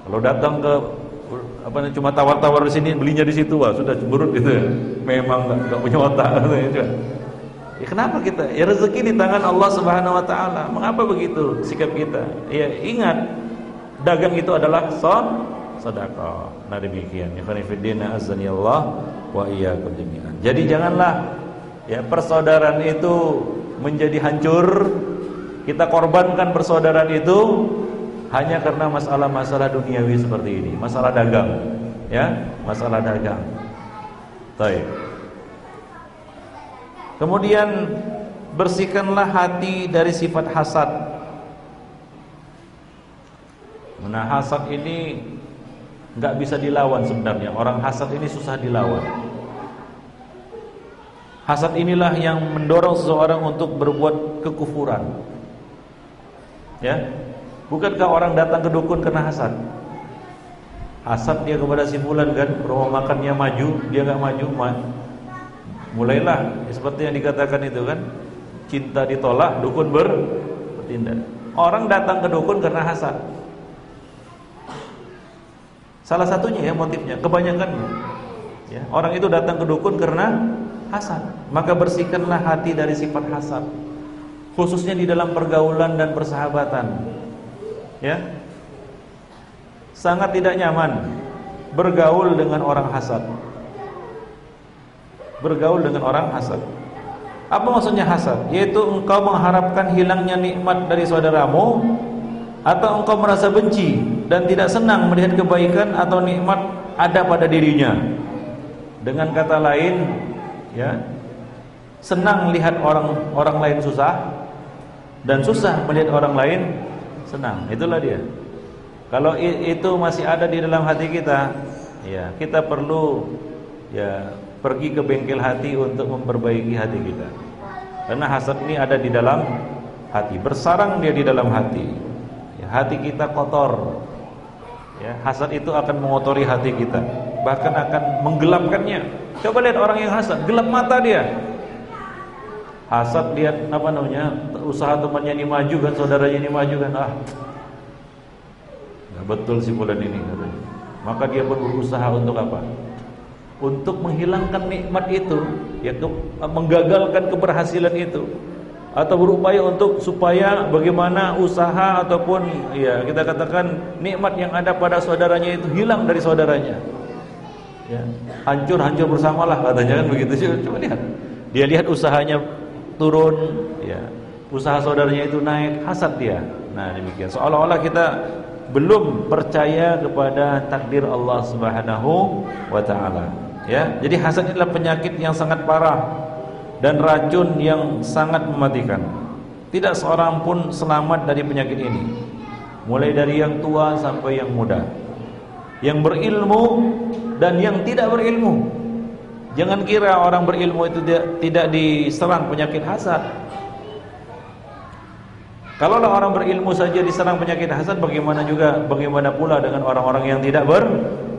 Kalau datang ke cuma tawar-tawar di sini, belinya di situ, sudah cemberut gitu ya. Memang enggak punya otak gitu ya. Ya, kenapa kita? Ya, rezeki di tangan Allah Subhanahu wa taala. Mengapa begitu sikap kita? Ya, ingat dagang itu adalah sedekah. Nah, demikian. Ya, khairuddin azani Allah wa iyyakum jami'an. Jadi janganlah ya persaudaraan itu menjadi hancur. Kita korbankan persaudaraan itu hanya karena masalah-masalah duniawi seperti ini, masalah dagang, ya, masalah dagang. Baik. Kemudian bersihkanlah hati dari sifat hasad. Nah, hasad ini nggak bisa dilawan sebenarnya. Orang hasad ini susah dilawan. Hasad inilah yang mendorong seseorang untuk berbuat kekufuran. Ya, bukankah orang datang ke dukun karena hasad? Hasad dia kepada si fulan kan, rumah makannya maju, dia nggak maju, mulailah seperti yang dikatakan itu kan, cinta ditolak, dukun bertindak. Orang datang ke dukun karena hasad. Salah satunya ya motifnya, kebanyakannya ya, orang itu datang ke dukun karena hasad. Maka bersihkanlah hati dari sifat hasad, khususnya di dalam pergaulan dan persahabatan. Ya, sangat tidak nyaman bergaul dengan orang hasad. Bergaul dengan orang hasad. Apa maksudnya hasad? Yaitu engkau mengharapkan hilangnya nikmat dari saudaramu, atau engkau merasa benci dan tidak senang melihat kebaikan atau nikmat ada pada dirinya. Dengan kata lain, ya, senang lihat orang lain susah dan susah melihat orang lain senang. Itulah dia. Kalau itu masih ada di dalam hati kita, ya, kita perlu ya pergi ke bengkel hati untuk memperbaiki hati kita. Karena hasad ini ada di dalam hati, bersarang dia di dalam hati. Hati kita kotor, ya, hasad itu akan mengotori hati kita, bahkan akan menggelapkannya. Coba lihat orang yang hasad, gelap mata dia. Hasad lihat apa namanya, usaha temannya ini maju kan, saudaranya ini maju kan, nggak betul si fulan ini katanya. Maka dia pun berusaha untuk apa? Untuk menghilangkan nikmat itu, yaitu menggagalkan keberhasilan itu, atau berupaya untuk supaya bagaimana usaha ataupun ya kita katakan nikmat yang ada pada saudaranya itu hilang dari saudaranya. Ya, hancur bersamalah katanya kan begitu. Coba lihat. Dia lihat usahanya turun, ya. Usaha saudaranya itu naik, hasad dia. Nah, demikian. Seolah-olah kita belum percaya kepada takdir Allah Subhanahu wa taala. Ya. Jadi hasad adalah penyakit yang sangat parah dan racun yang sangat mematikan. Tidak seorang pun selamat dari penyakit ini, mulai dari yang tua sampai yang muda, yang berilmu dan yang tidak berilmu. Jangan kira orang berilmu itu tidak diserang penyakit hasad. Kalaulah orang berilmu saja diserang penyakit hasad, bagaimana pula dengan orang-orang yang tidak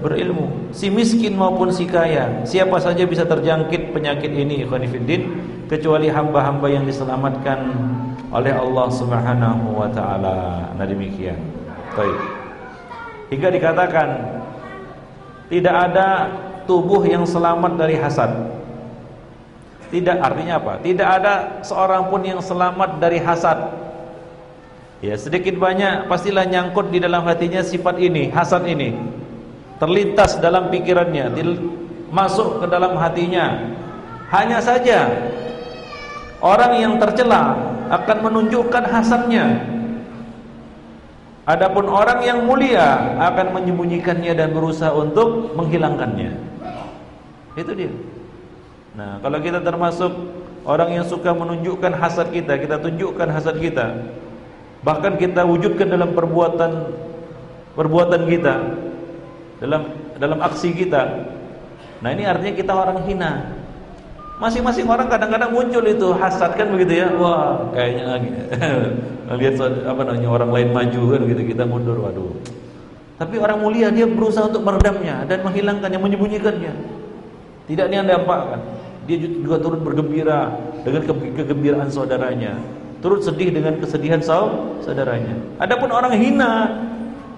berilmu, si miskin maupun si kaya, siapa saja bisa terjangkit penyakit ini, ikhwan fillah, kecuali hamba-hamba yang diselamatkan oleh Allah Subhanahu wa taala. Nah, demikian. Baik. Hingga dikatakan tidak ada tubuh yang selamat dari hasad. Tidak, artinya apa? Tidak ada seorang pun yang selamat dari hasad. Ya, sedikit banyak pastilah nyangkut di dalam hatinya sifat ini, hasad ini. Terlintas dalam pikirannya, masuk ke dalam hatinya. Hanya saja orang yang tercela akan menunjukkan hasadnya. Adapun orang yang mulia akan menyembunyikannya dan berusaha untuk menghilangkannya. Itu dia. Nah, kalau kita termasuk orang yang suka menunjukkan hasad kita, kita tunjukkan hasad kita, bahkan kita wujudkan dalam perbuatan kita, dalam aksi kita. Nah, ini artinya kita orang hina. Masing-masing orang kadang-kadang muncul itu hasad kan begitu ya. Wah, kayaknya lagi lihat orang lain maju kan gitu, kita mundur, waduh. Tapi orang mulia dia berusaha untuk meredamnya dan menghilangkannya, menyembunyikannya. Tidak dia dampakkan. Dia juga turut bergembira dengan kegembiraan saudaranya, turut sedih dengan kesedihan saudaranya. Adapun orang hina,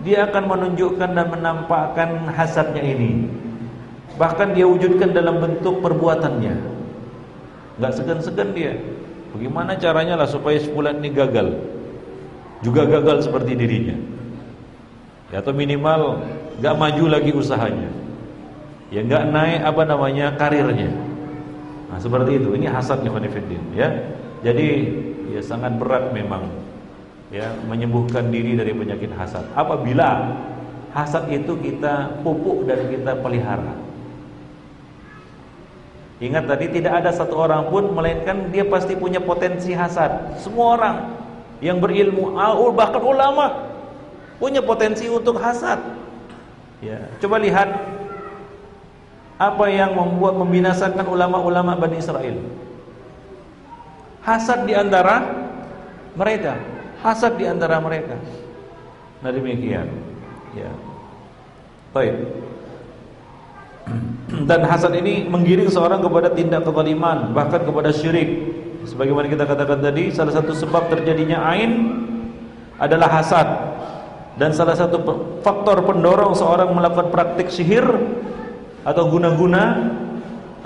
dia akan menunjukkan dan menampakkan hasadnya ini. Bahkan dia wujudkan dalam bentuk perbuatannya. Enggak segan-segan dia. Bagaimana caranya lah supaya sebulan ini gagal, juga gagal seperti dirinya, ya, atau minimal enggak maju lagi usahanya. ya nggak naik karirnya. Nah, seperti itu. Ini hasad ikhwanifiddin, ya. Jadi ya sangat berat memang ya menyembuhkan diri dari penyakit hasad. Apabila hasad itu kita pupuk dan kita pelihara. Ingat tadi, tidak ada satu orang pun melainkan dia pasti punya potensi hasad. Semua orang yang berilmu, bahkan ulama, punya potensi untuk hasad. Ya, coba lihat apa yang membuat membinasakan ulama-ulama Bani Israel. Hasad di antara mereka. Hasad di antara mereka. Nah, demikian. Ya. Baik. Dan hasad ini menggiring seorang kepada tindak kezaliman, bahkan kepada syirik. Sebagaimana kita katakan tadi, salah satu sebab terjadinya ain adalah hasad. Dan salah satu faktor pendorong seorang melakukan praktik sihir atau guna-guna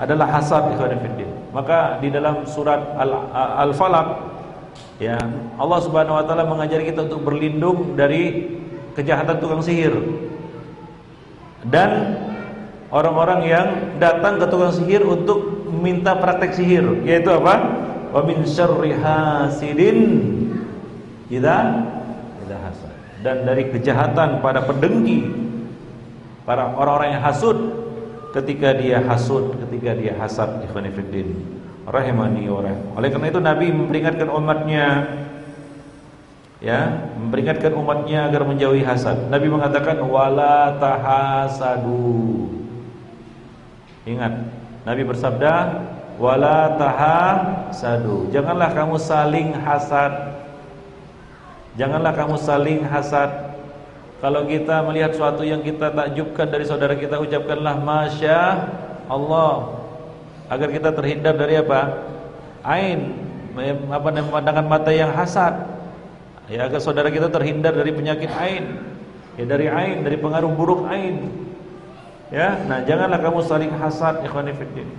adalah hasad, ikhwan fillah. Maka di dalam surat Al-Falaq, ya, Allah Subhanahu wa taala mengajari kita untuk berlindung dari kejahatan tukang sihir dan orang-orang yang datang ke tukang sihir untuk minta praktek sihir, yaitu apa? Wa min syarri hasidin idza hasad. Dan dari kejahatan para pendengki, para orang-orang yang hasud ketika dia hasud, ketika dia hasad, ikhwan fillah rahimani wa rahim. Oleh karena itu Nabi memperingatkan umatnya, ya, memperingatkan umatnya agar menjauhi hasad. Nabi mengatakan wala tahasadu. Ingat, Nabi bersabda wala tahasadu. Janganlah kamu saling hasad. Janganlah kamu saling hasad. Kalau kita melihat sesuatu yang kita takjubkan dari saudara kita, ucapkanlah masya Allah, agar kita terhindar dari apa? Ain, pandangan mata yang hasad. Ya, agar saudara kita terhindar dari penyakit ain. Ya, dari ain, dari pengaruh buruk ain. Ya, nah janganlah kamu saling hasad, ikhwani fillah.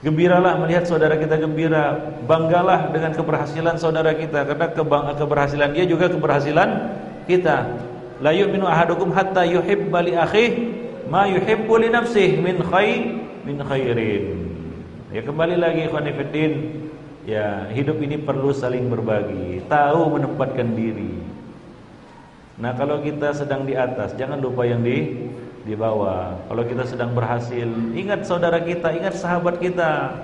Gembiralah melihat saudara kita gembira, banggalah dengan keberhasilan saudara kita, karena keberhasilan dia juga keberhasilan kita. La yu'minu ahadukum hatta yuhibba li akhihi ma yuhibbu li nafsihi min khairin. Ya, kembali lagi ikhwani fillah, ya, hidup ini perlu saling berbagi, tahu menempatkan diri. Nah, kalau kita sedang di atas, jangan lupa yang di bawah. Kalau kita sedang berhasil, ingat saudara kita, ingat sahabat kita.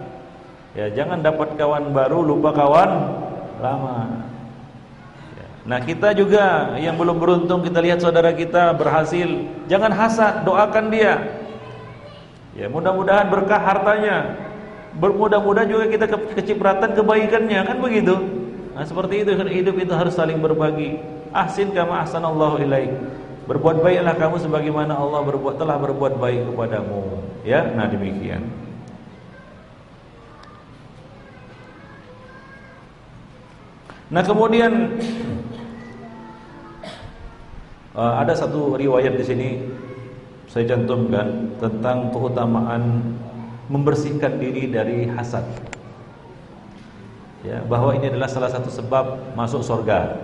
Ya, jangan dapat kawan baru lupa kawan lama. Ya. Nah, kita juga yang belum beruntung, kita lihat saudara kita berhasil, jangan hasad, doakan dia. Ya, mudah-mudahan berkah hartanya. Bermudah-mudahan juga kita kecipratan kebaikannya, kan begitu. Nah, seperti itu hidup itu harus saling berbagi. Ahsin kama ahsanallahu ilaik. Berbuat baiklah kamu sebagaimana Allah telah berbuat baik kepadamu. Ya, nah demikian. Nah, kemudian ada satu riwayat di sini saya cantumkan tentang keutamaan membersihkan diri dari hasad. Ya, bahwa ini adalah salah satu sebab masuk surga.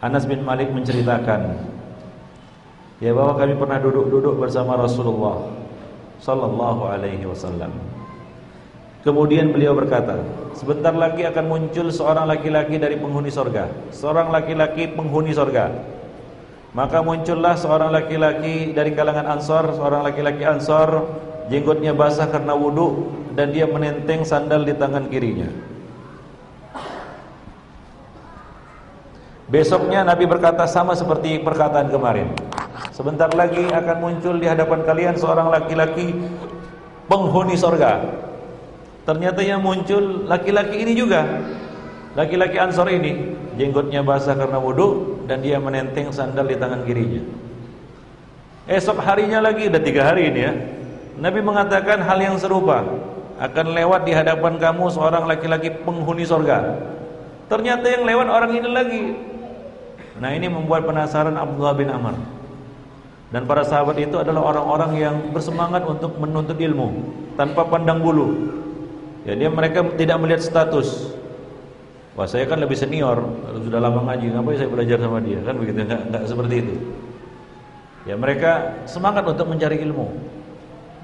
Anas bin Malik menceritakan, ya, bahwa kami pernah duduk bersama Rasulullah sallallahu alaihi wasallam. Kemudian beliau berkata, sebentar lagi akan muncul seorang laki-laki dari penghuni surga, seorang laki-laki penghuni surga. Maka muncullah seorang laki-laki dari kalangan Ansor, seorang laki-laki Ansor, jenggotnya basah karena wudu dan dia menenteng sandal di tangan kirinya. Besoknya Nabi berkata sama seperti perkataan kemarin. Sebentar lagi akan muncul di hadapan kalian seorang laki-laki penghuni surga. Ternyata yang muncul laki-laki ini juga, laki-laki Ansor ini, jenggotnya basah karena wudu dan dia menenteng sandal di tangan kirinya. Esok harinya lagi, udah 3 hari ini ya, Nabi mengatakan hal yang serupa, akan lewat di hadapan kamu seorang laki-laki penghuni surga. Ternyata yang lewat orang ini lagi. Nah, ini membuat penasaran Abdullah bin Amr. Dan para sahabat itu adalah orang-orang yang bersemangat untuk menuntut ilmu tanpa pandang bulu. Ya, mereka tidak melihat status. Wah, saya kan lebih senior, sudah lama ngaji, ngapain saya belajar sama dia? Kan begitu, enggak seperti itu. Ya, mereka semangat untuk mencari ilmu.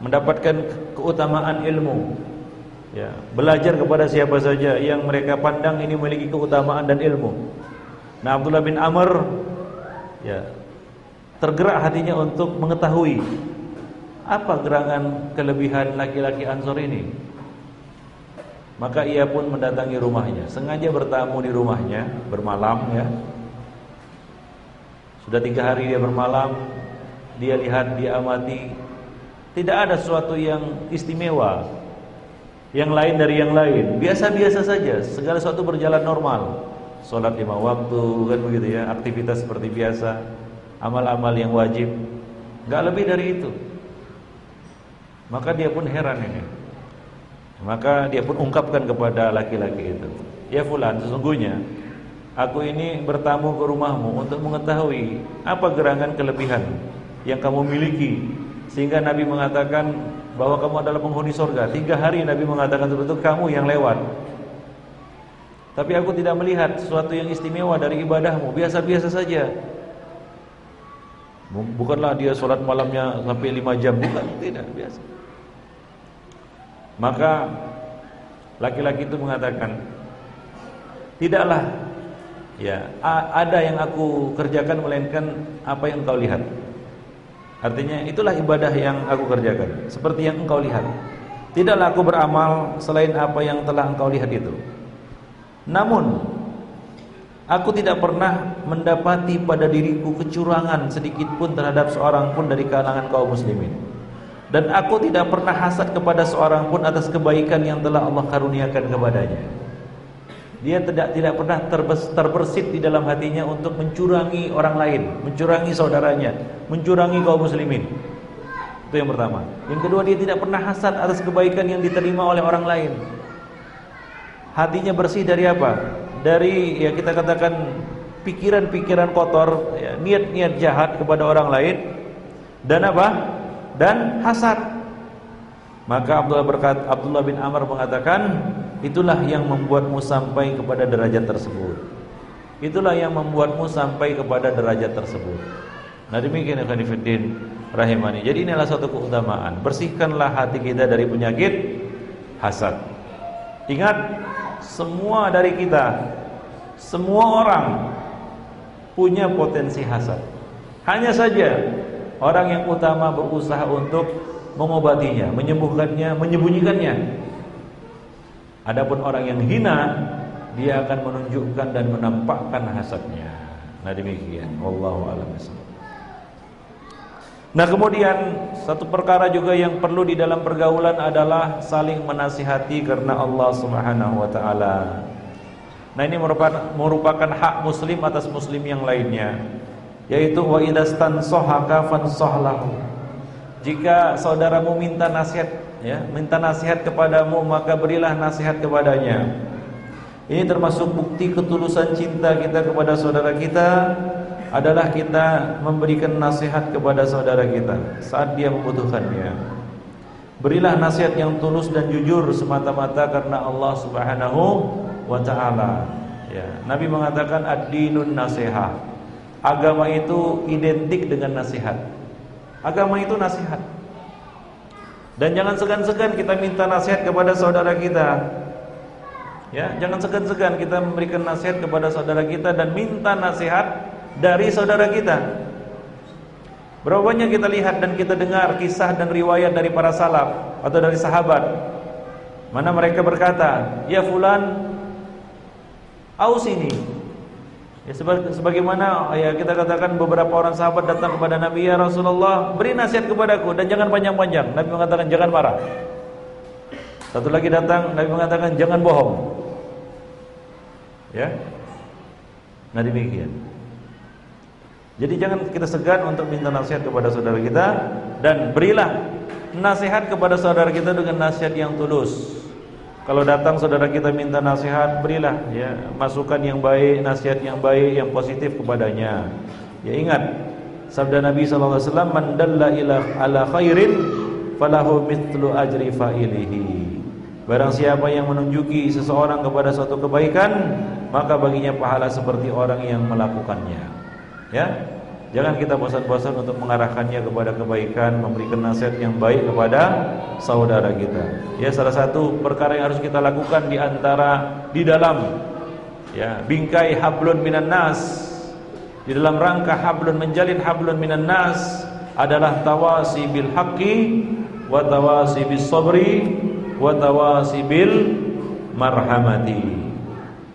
mendapatkan keutamaan ilmu. Ya, belajar kepada siapa saja yang mereka pandang ini memiliki keutamaan dan ilmu. Nah, Abdullah bin Amr ya, tergerak hatinya untuk mengetahui apa gerangan kelebihan laki-laki Ansor ini. Maka ia pun mendatangi rumahnya, sengaja bertamu di rumahnya, bermalam ya. Sudah 3 hari dia bermalam, dia lihat, dia amati, tidak ada sesuatu yang istimewa, yang lain dari yang lain, biasa-biasa saja, segala sesuatu berjalan normal. Sholat 5 waktu, kan begitu ya, aktivitas seperti biasa, amal-amal yang wajib, gak lebih dari itu. Maka dia pun heran ini. Maka dia pun ungkapkan kepada laki-laki itu, ya fulan, sesungguhnya aku ini bertamu ke rumahmu untuk mengetahui apa gerangan kelebihan yang kamu miliki, sehingga Nabi mengatakan bahwa kamu adalah penghuni surga. 3 hari Nabi mengatakan seperti itu, kamu yang lewat. Tapi aku tidak melihat sesuatu yang istimewa dari ibadahmu, biasa-biasa saja. Bukanlah dia sholat malamnya sampai 5 jam, bukan, tidak, biasa. Maka laki-laki itu mengatakan, tidaklah ya ada yang aku kerjakan melainkan apa yang engkau lihat. Artinya itulah ibadah yang aku kerjakan, seperti yang engkau lihat. Tidaklah aku beramal selain apa yang telah engkau lihat itu. Namun aku tidak pernah mendapati pada diriku kecurangan sedikit pun terhadap seorang pun dari kalangan kaum muslimin. Dan aku tidak pernah hasad kepada seorang pun atas kebaikan yang telah Allah karuniakan kepadanya. Dia tidak pernah terbersit di dalam hatinya untuk mencurangi orang lain, mencurangi saudaranya, mencurangi kaum muslimin. Itu yang pertama. Yang kedua, dia tidak pernah hasad atas kebaikan yang diterima oleh orang lain. Hatinya bersih dari apa? Dari, ya kita katakan, pikiran-pikiran kotor, ya, niat-niat jahat kepada orang lain, dan apa? Dan hasad. Maka Abdullah bin Amr mengatakan, itulah yang membuatmu sampai kepada derajat tersebut. Itulah yang membuatmu sampai kepada derajat tersebut. Nah, demikian ikhwan fillah rahimani. Jadi inilah suatu keutamaan. Bersihkanlah hati kita dari penyakit hasad. Ingat, semua dari kita, semua orang punya potensi hasad. Hanya saja orang yang utama berusaha untuk mengobatinya, menyembuhkannya, menyembunyikannya. Adapun orang yang hina, dia akan menunjukkan dan menampakkan hasadnya. Nah, demikian. Wallahu a'lam bishawab. Nah, kemudian satu perkara juga yang perlu di dalam pergaulan adalah saling menasihati karena Allah Subhanahu wa taala. Nah, ini merupakan hak muslim atas muslim yang lainnya, yaitu wa idastansohaka fansohlahu. Jika saudaramu minta nasihat, ya, minta nasihat kepadamu, maka berilah nasihat kepadanya. Ini termasuk bukti ketulusan cinta kita kepada saudara kita, adalah kita memberikan nasihat kepada saudara kita saat dia membutuhkannya. Berilah nasihat yang tulus dan jujur semata-mata karena Allah Subhanahu wa taala. Ya, Nabi mengatakan ad-dinun nasihah. Agama itu identik dengan nasihat. Agama itu nasihat. Dan jangan segan-segan kita minta nasihat kepada saudara kita. Ya, jangan segan-segan kita memberikan nasihat kepada saudara kita dan minta nasihat dari saudara kita. Berapa banyak kita lihat dan kita dengar kisah dan riwayat dari para salaf atau dari sahabat, mana mereka berkata, ya fulan, ausini. Ya, sebagaimana ya kita katakan beberapa orang sahabat datang kepada Nabi, ya Rasulullah, beri nasihat kepadaku dan jangan panjang-panjang. Nabi mengatakan jangan marah. Satu lagi datang, Nabi mengatakan jangan bohong. Ya. Nah, demikian. Jadi jangan kita segan untuk minta nasihat kepada saudara kita, dan berilah nasihat kepada saudara kita dengan nasihat yang tulus. Kalau datang saudara kita minta nasihat, berilah ya masukan yang baik, nasihat yang baik, yang positif kepadanya. Ya, ingat sabda Nabi sallallahu alaihi wasallam, man dalla ala khairin falahu mithlu ajri fa'ilihi. Barang siapa yang menunjuki seseorang kepada suatu kebaikan, maka baginya pahala seperti orang yang melakukannya. Ya. Jangan kita bosan-bosan untuk mengarahkannya kepada kebaikan, memberikan nasihat yang baik kepada saudara kita. Ya, salah satu perkara yang harus kita lakukan di dalam ya bingkai hablun minan nas, di dalam rangka hablun menjalin hablun minan nas adalah tawasi bil haqqi wa tawasi bis sabri wa tawasi bil marhamati.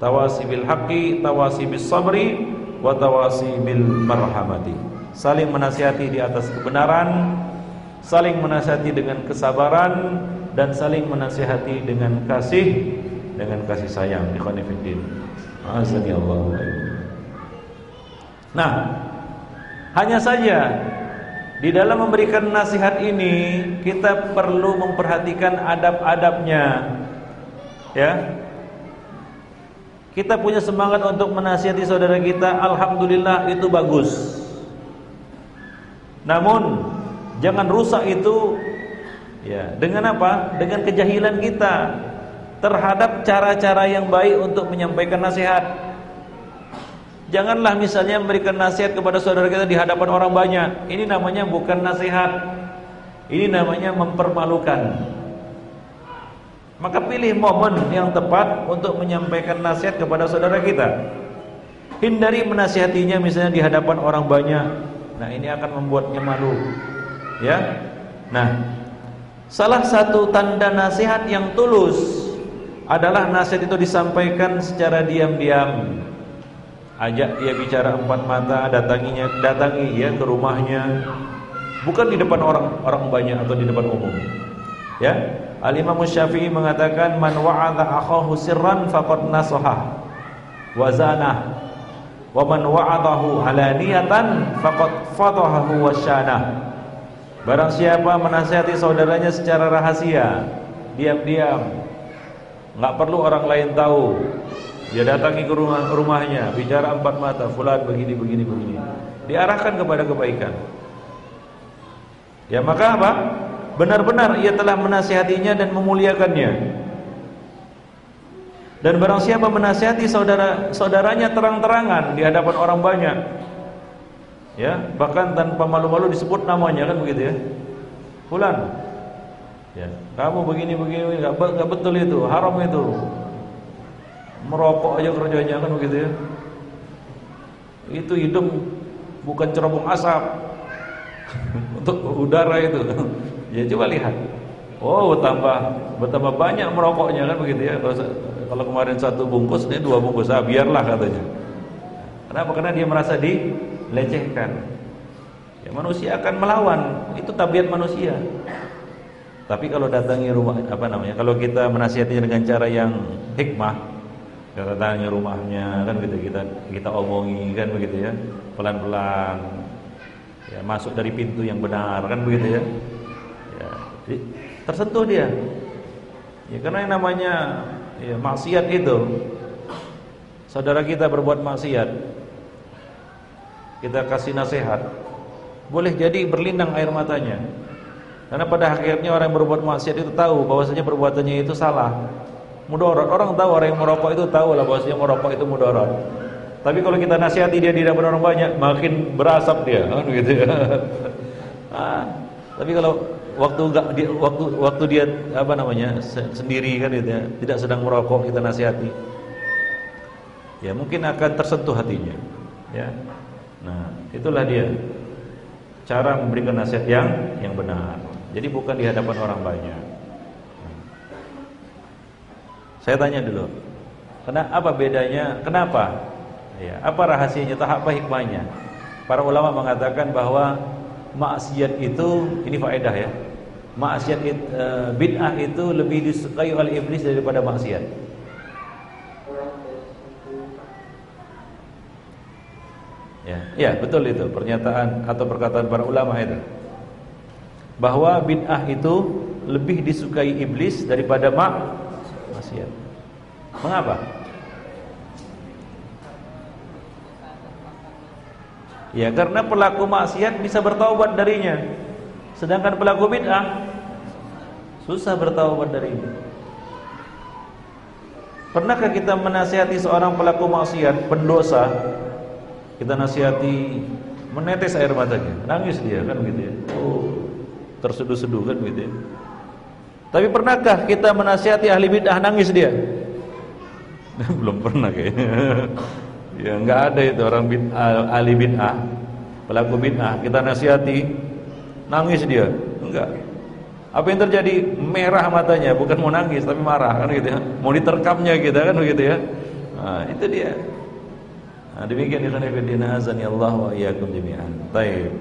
Tawasi bil haqqi, tawasi bis sabri wa tawasi bil marhamati. Saling menasihati di atas kebenaran, saling menasihati dengan kesabaran, dan saling menasihati dengan kasih sayang. Ikhwani fiddin. Azani Allah. Nah, hanya saja di dalam memberikan nasihat ini kita perlu memperhatikan adab-adabnya. Ya. Kita punya semangat untuk menasihati saudara kita, alhamdulillah itu bagus. Namun jangan rusak itu ya dengan apa? Dengan kejahilan kita terhadap cara-cara yang baik untuk menyampaikan nasihat. Janganlah misalnya memberikan nasihat kepada saudara kita di hadapan orang banyak. Ini namanya bukan nasihat. Ini namanya mempermalukan. Maka pilih momen yang tepat untuk menyampaikan nasihat kepada saudara kita. Hindari menasihatinya misalnya di hadapan orang banyak. Nah, ini akan membuatnya malu. Ya. Nah, salah satu tanda nasihat yang tulus adalah nasihat itu disampaikan secara diam-diam. Ajak dia bicara empat mata, datangi ya ke rumahnya. Bukan di depan orang banyak atau di depan umum. Ya. Al-Imam Syafi'i mengatakan man wa'adha akhahu sirran faqad nasahah wa zanah wa man wa'adahu alaniyatan faqad fadahahu wa syanah. Barang siapa menasihati saudaranya secara rahasia, diam-diam, enggak perlu orang lain tahu, dia datangi ke rumahnya, bicara empat mata, fulan begini, diarahkan kepada kebaikan. Ya, maka apa? Benar-benar ia telah menasihatinya dan memuliakannya. Dan barang siapa menasihati saudaranya terang-terangan di hadapan orang banyak, ya, bahkan tanpa malu-malu disebut namanya, kan begitu ya. Fulan, ya, kamu begini, enggak betul itu, haram itu. Merokok aja kerjanya, kan begitu ya. Itu hidung bukan cerobong asap. Untuk udara itu. Ya, coba lihat. Oh, bertambah banyak merokoknya, kan begitu ya. Kalau kemarin 1 bungkus, ini 2 bungkus. Biarlah katanya. Kenapa? Karena dia merasa dilecehkan. Ya, manusia akan melawan. Itu tabiat manusia. Tapi kalau datangi rumah, kalau kita menasihatinya dengan cara yang hikmah, kita datangi rumahnya, kan gitu, kita omongi, kan begitu ya. Pelan-pelan. Ya, masuk dari pintu yang benar, kan begitu ya. Tersentuh dia. Ya, karena yang namanya ya, maksiat itu, saudara kita berbuat maksiat, kita kasih nasihat, boleh jadi berlinang air matanya. Karena pada akhirnya orang yang berbuat maksiat itu tahu bahwasanya perbuatannya itu salah, mudarat. Orang tahu, orang yang merokok itu tahu lah bahwasanya merokok itu mudarat. Tapi kalau kita nasihati dia di hadapan orang banyak, makin berasap dia, kan begitu ya. Tapi kalau waktu dia sendiri, kan gitu ya, tidak sedang merokok, kita nasihati, ya mungkin akan tersentuh hatinya, ya. Nah, itulah dia cara memberikan nasihat yang benar. Jadi bukan di hadapan orang banyak. Saya tanya dulu, apa bedanya? Kenapa? Ya, apa rahasianya? Apa hikmahnya? Para ulama mengatakan bahwa maksiat itu, ini faedah ya, maksiat bid'ah itu lebih disukai oleh iblis daripada maksiat. Ya, betul itu pernyataan atau perkataan para ulama itu, bahwa bid'ah itu lebih disukai iblis daripada maksiat. Mengapa? Ya, karena pelaku maksiat bisa bertaubat darinya, sedangkan pelaku bid'ah susah bertaubat darinya. Pernahkah kita menasihati seorang pelaku maksiat, pendosa? Kita nasihati, menetes air matanya, nangis dia kan gitu ya. Terseduh-seduh kan gitu ya. Tapi pernahkah kita menasihati ahli bid'ah nangis dia? Belum pernah kayaknya. Ya enggak ada itu orang ahli bid'ah, pelaku bid'ah kita nasihati nangis dia. Enggak. Apa yang terjadi? Merah matanya, bukan mau nangis tapi marah kan gitu ya. Mau diterkamnya kita kan begitu ya. Nah, itu dia. Nah, demikian ikhwan fillah azani Allah wa iyyakum jami'an. Baik.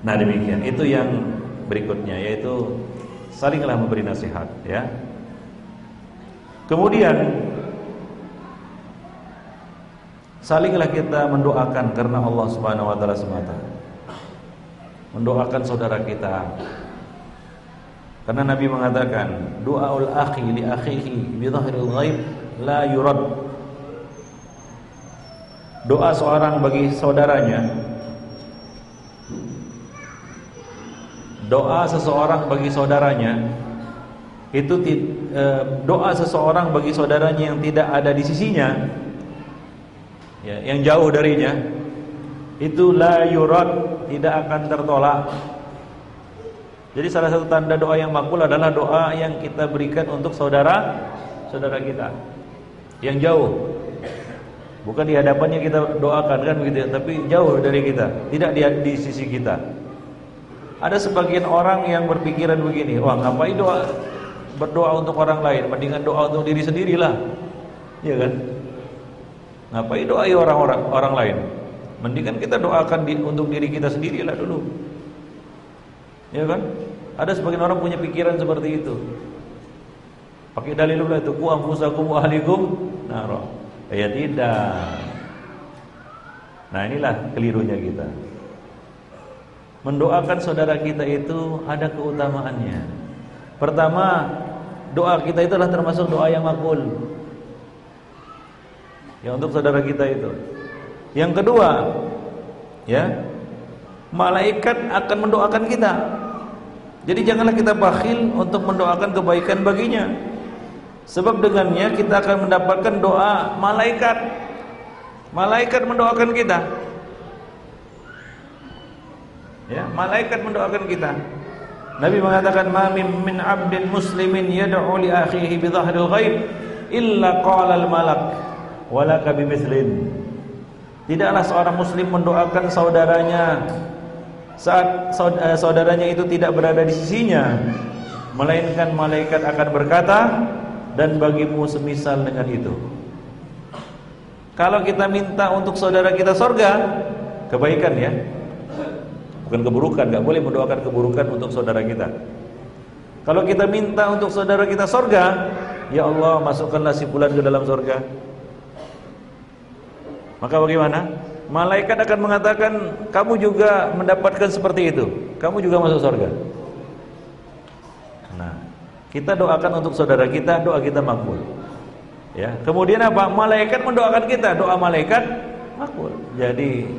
Nah, demikian. Itu yang berikutnya yaitu salinglah memberi nasihat ya. Kemudian salinglah kita mendoakan karena Allah Subhanahu wa taala semata. Mendoakan saudara kita. Karena Nabi mengatakan, doaul akhi li akhihi bi dhahril ghaib la yurad. Doa seorang bagi saudaranya, doa seseorang bagi saudaranya itu doa seseorang bagi saudaranya yang tidak ada di sisinya, ya, yang jauh darinya, itu la yurad, tidak akan tertolak. Jadi salah satu tanda doa yang makbul adalah doa yang kita berikan untuk saudara kita yang jauh. Bukan di hadapannya kita doakan kan begitu ya, tapi jauh dari kita, tidak di sisi kita. Ada sebagian orang yang berpikiran begini, wah ngapain berdoa untuk orang lain, mendingan doa untuk diri sendirilah. Iya kan? Ngapain doai orang lain? Mendingan kita doakan untuk diri kita sendirilah dulu. Ya kan? Ada sebagian orang punya pikiran seperti itu. Pakai dalilullah itu ku anfusakum wa ahlikum nar. Ya tidak. Nah, inilah kelirunya kita. Mendoakan saudara kita itu ada keutamaannya. Pertama, doa kita itu adalah termasuk doa yang makbul. Ya, untuk saudara kita itu. Yang kedua, ya, malaikat akan mendoakan kita. Jadi janganlah kita bakhil untuk mendoakan kebaikan baginya. Sebab dengannya kita akan mendapatkan doa malaikat. Malaikat mendoakan kita. Ya, malaikat mendoakan kita. Nabi mengatakan, "Ma min 'abdin muslimin yad'u li akhihi bi dhahril ghaib illa qala al-malak wa laka bimithlin." Tidaklah seorang muslim mendoakan saudaranya saat saudaranya itu tidak berada di sisinya, melainkan malaikat akan berkata, dan bagimu semisal dengan itu. Kalau kita minta untuk saudara kita surga, kebaikan ya, bukan keburukan. Gak boleh mendoakan keburukan untuk saudara kita. Kalau kita minta untuk saudara kita surga, ya Allah masukkanlah si fulan ke dalam surga, maka bagaimana? Malaikat akan mengatakan, kamu juga mendapatkan seperti itu, kamu juga masuk surga. Nah, kita doakan untuk saudara kita, doa kita makbul. Ya, kemudian apa? Malaikat mendoakan kita, doa malaikat makbul. Jadi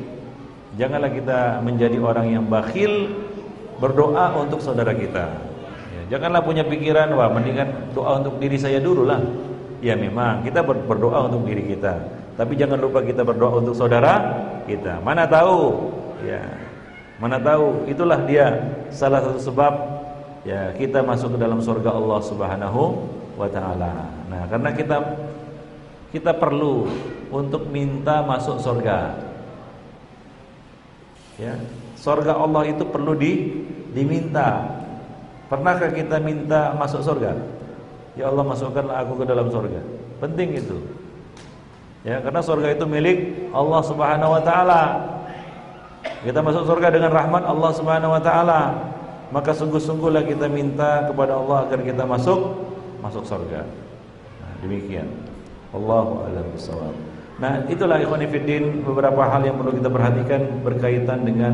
janganlah kita menjadi orang yang bakhil berdoa untuk saudara kita. Ya, janganlah punya pikiran, wah mendingan doa untuk diri saya dulu lah. Ya memang kita berdoa untuk diri kita, tapi jangan lupa kita berdoa untuk saudara kita. Mana tahu, ya, mana tahu itulah dia salah satu sebab ya kita masuk ke dalam surga Allah Subhanahu wa taala. Nah, karena kita perlu untuk minta masuk surga. Ya, surga Allah itu perlu diminta. Pernahkah kita minta masuk surga? Ya Allah, masukkanlah aku ke dalam surga. Penting itu. Ya, karena surga itu milik Allah Subhanahu wa taala. Kita masuk surga dengan rahmat Allah Subhanahu wa taala. Maka sungguh-sungguhlah kita minta kepada Allah agar kita masuk surga. Nah, demikian. Allahu a'lam bishawab. Nah, itulah ikhwani fiddin beberapa hal yang perlu kita perhatikan berkaitan dengan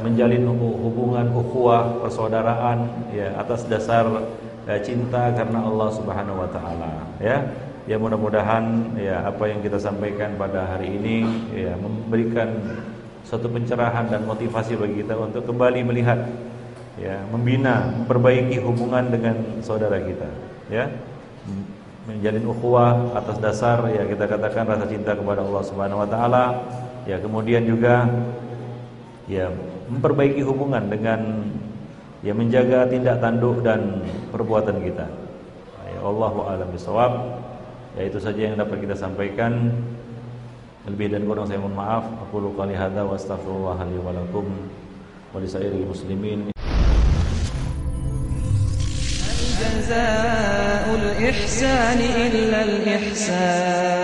menjalin hubungan ukhuwah persaudaraan ya atas dasar cinta karena Allah Subhanahu wa taala ya. Ya mudah-mudahan ya apa yang kita sampaikan pada hari ini ya memberikan suatu pencerahan dan motivasi bagi kita untuk kembali melihat ya, membina, memperbaiki hubungan dengan saudara kita ya. menjalin ukhuwah atas dasar ya kita katakan rasa cinta kepada Allah Subhanahu wa taala, ya kemudian juga ya memperbaiki hubungan dengan ya menjaga tindak tanduk dan perbuatan kita. Ya Allahu a'lam bishawab. Ya itu saja yang dapat kita sampaikan. Lebih dan kurang saya mohon maaf. Aqulu qouli hadza wa astaghfirullah li wa lakum wa lisairil muslimin. جزاء الإحسان إلا الإحسان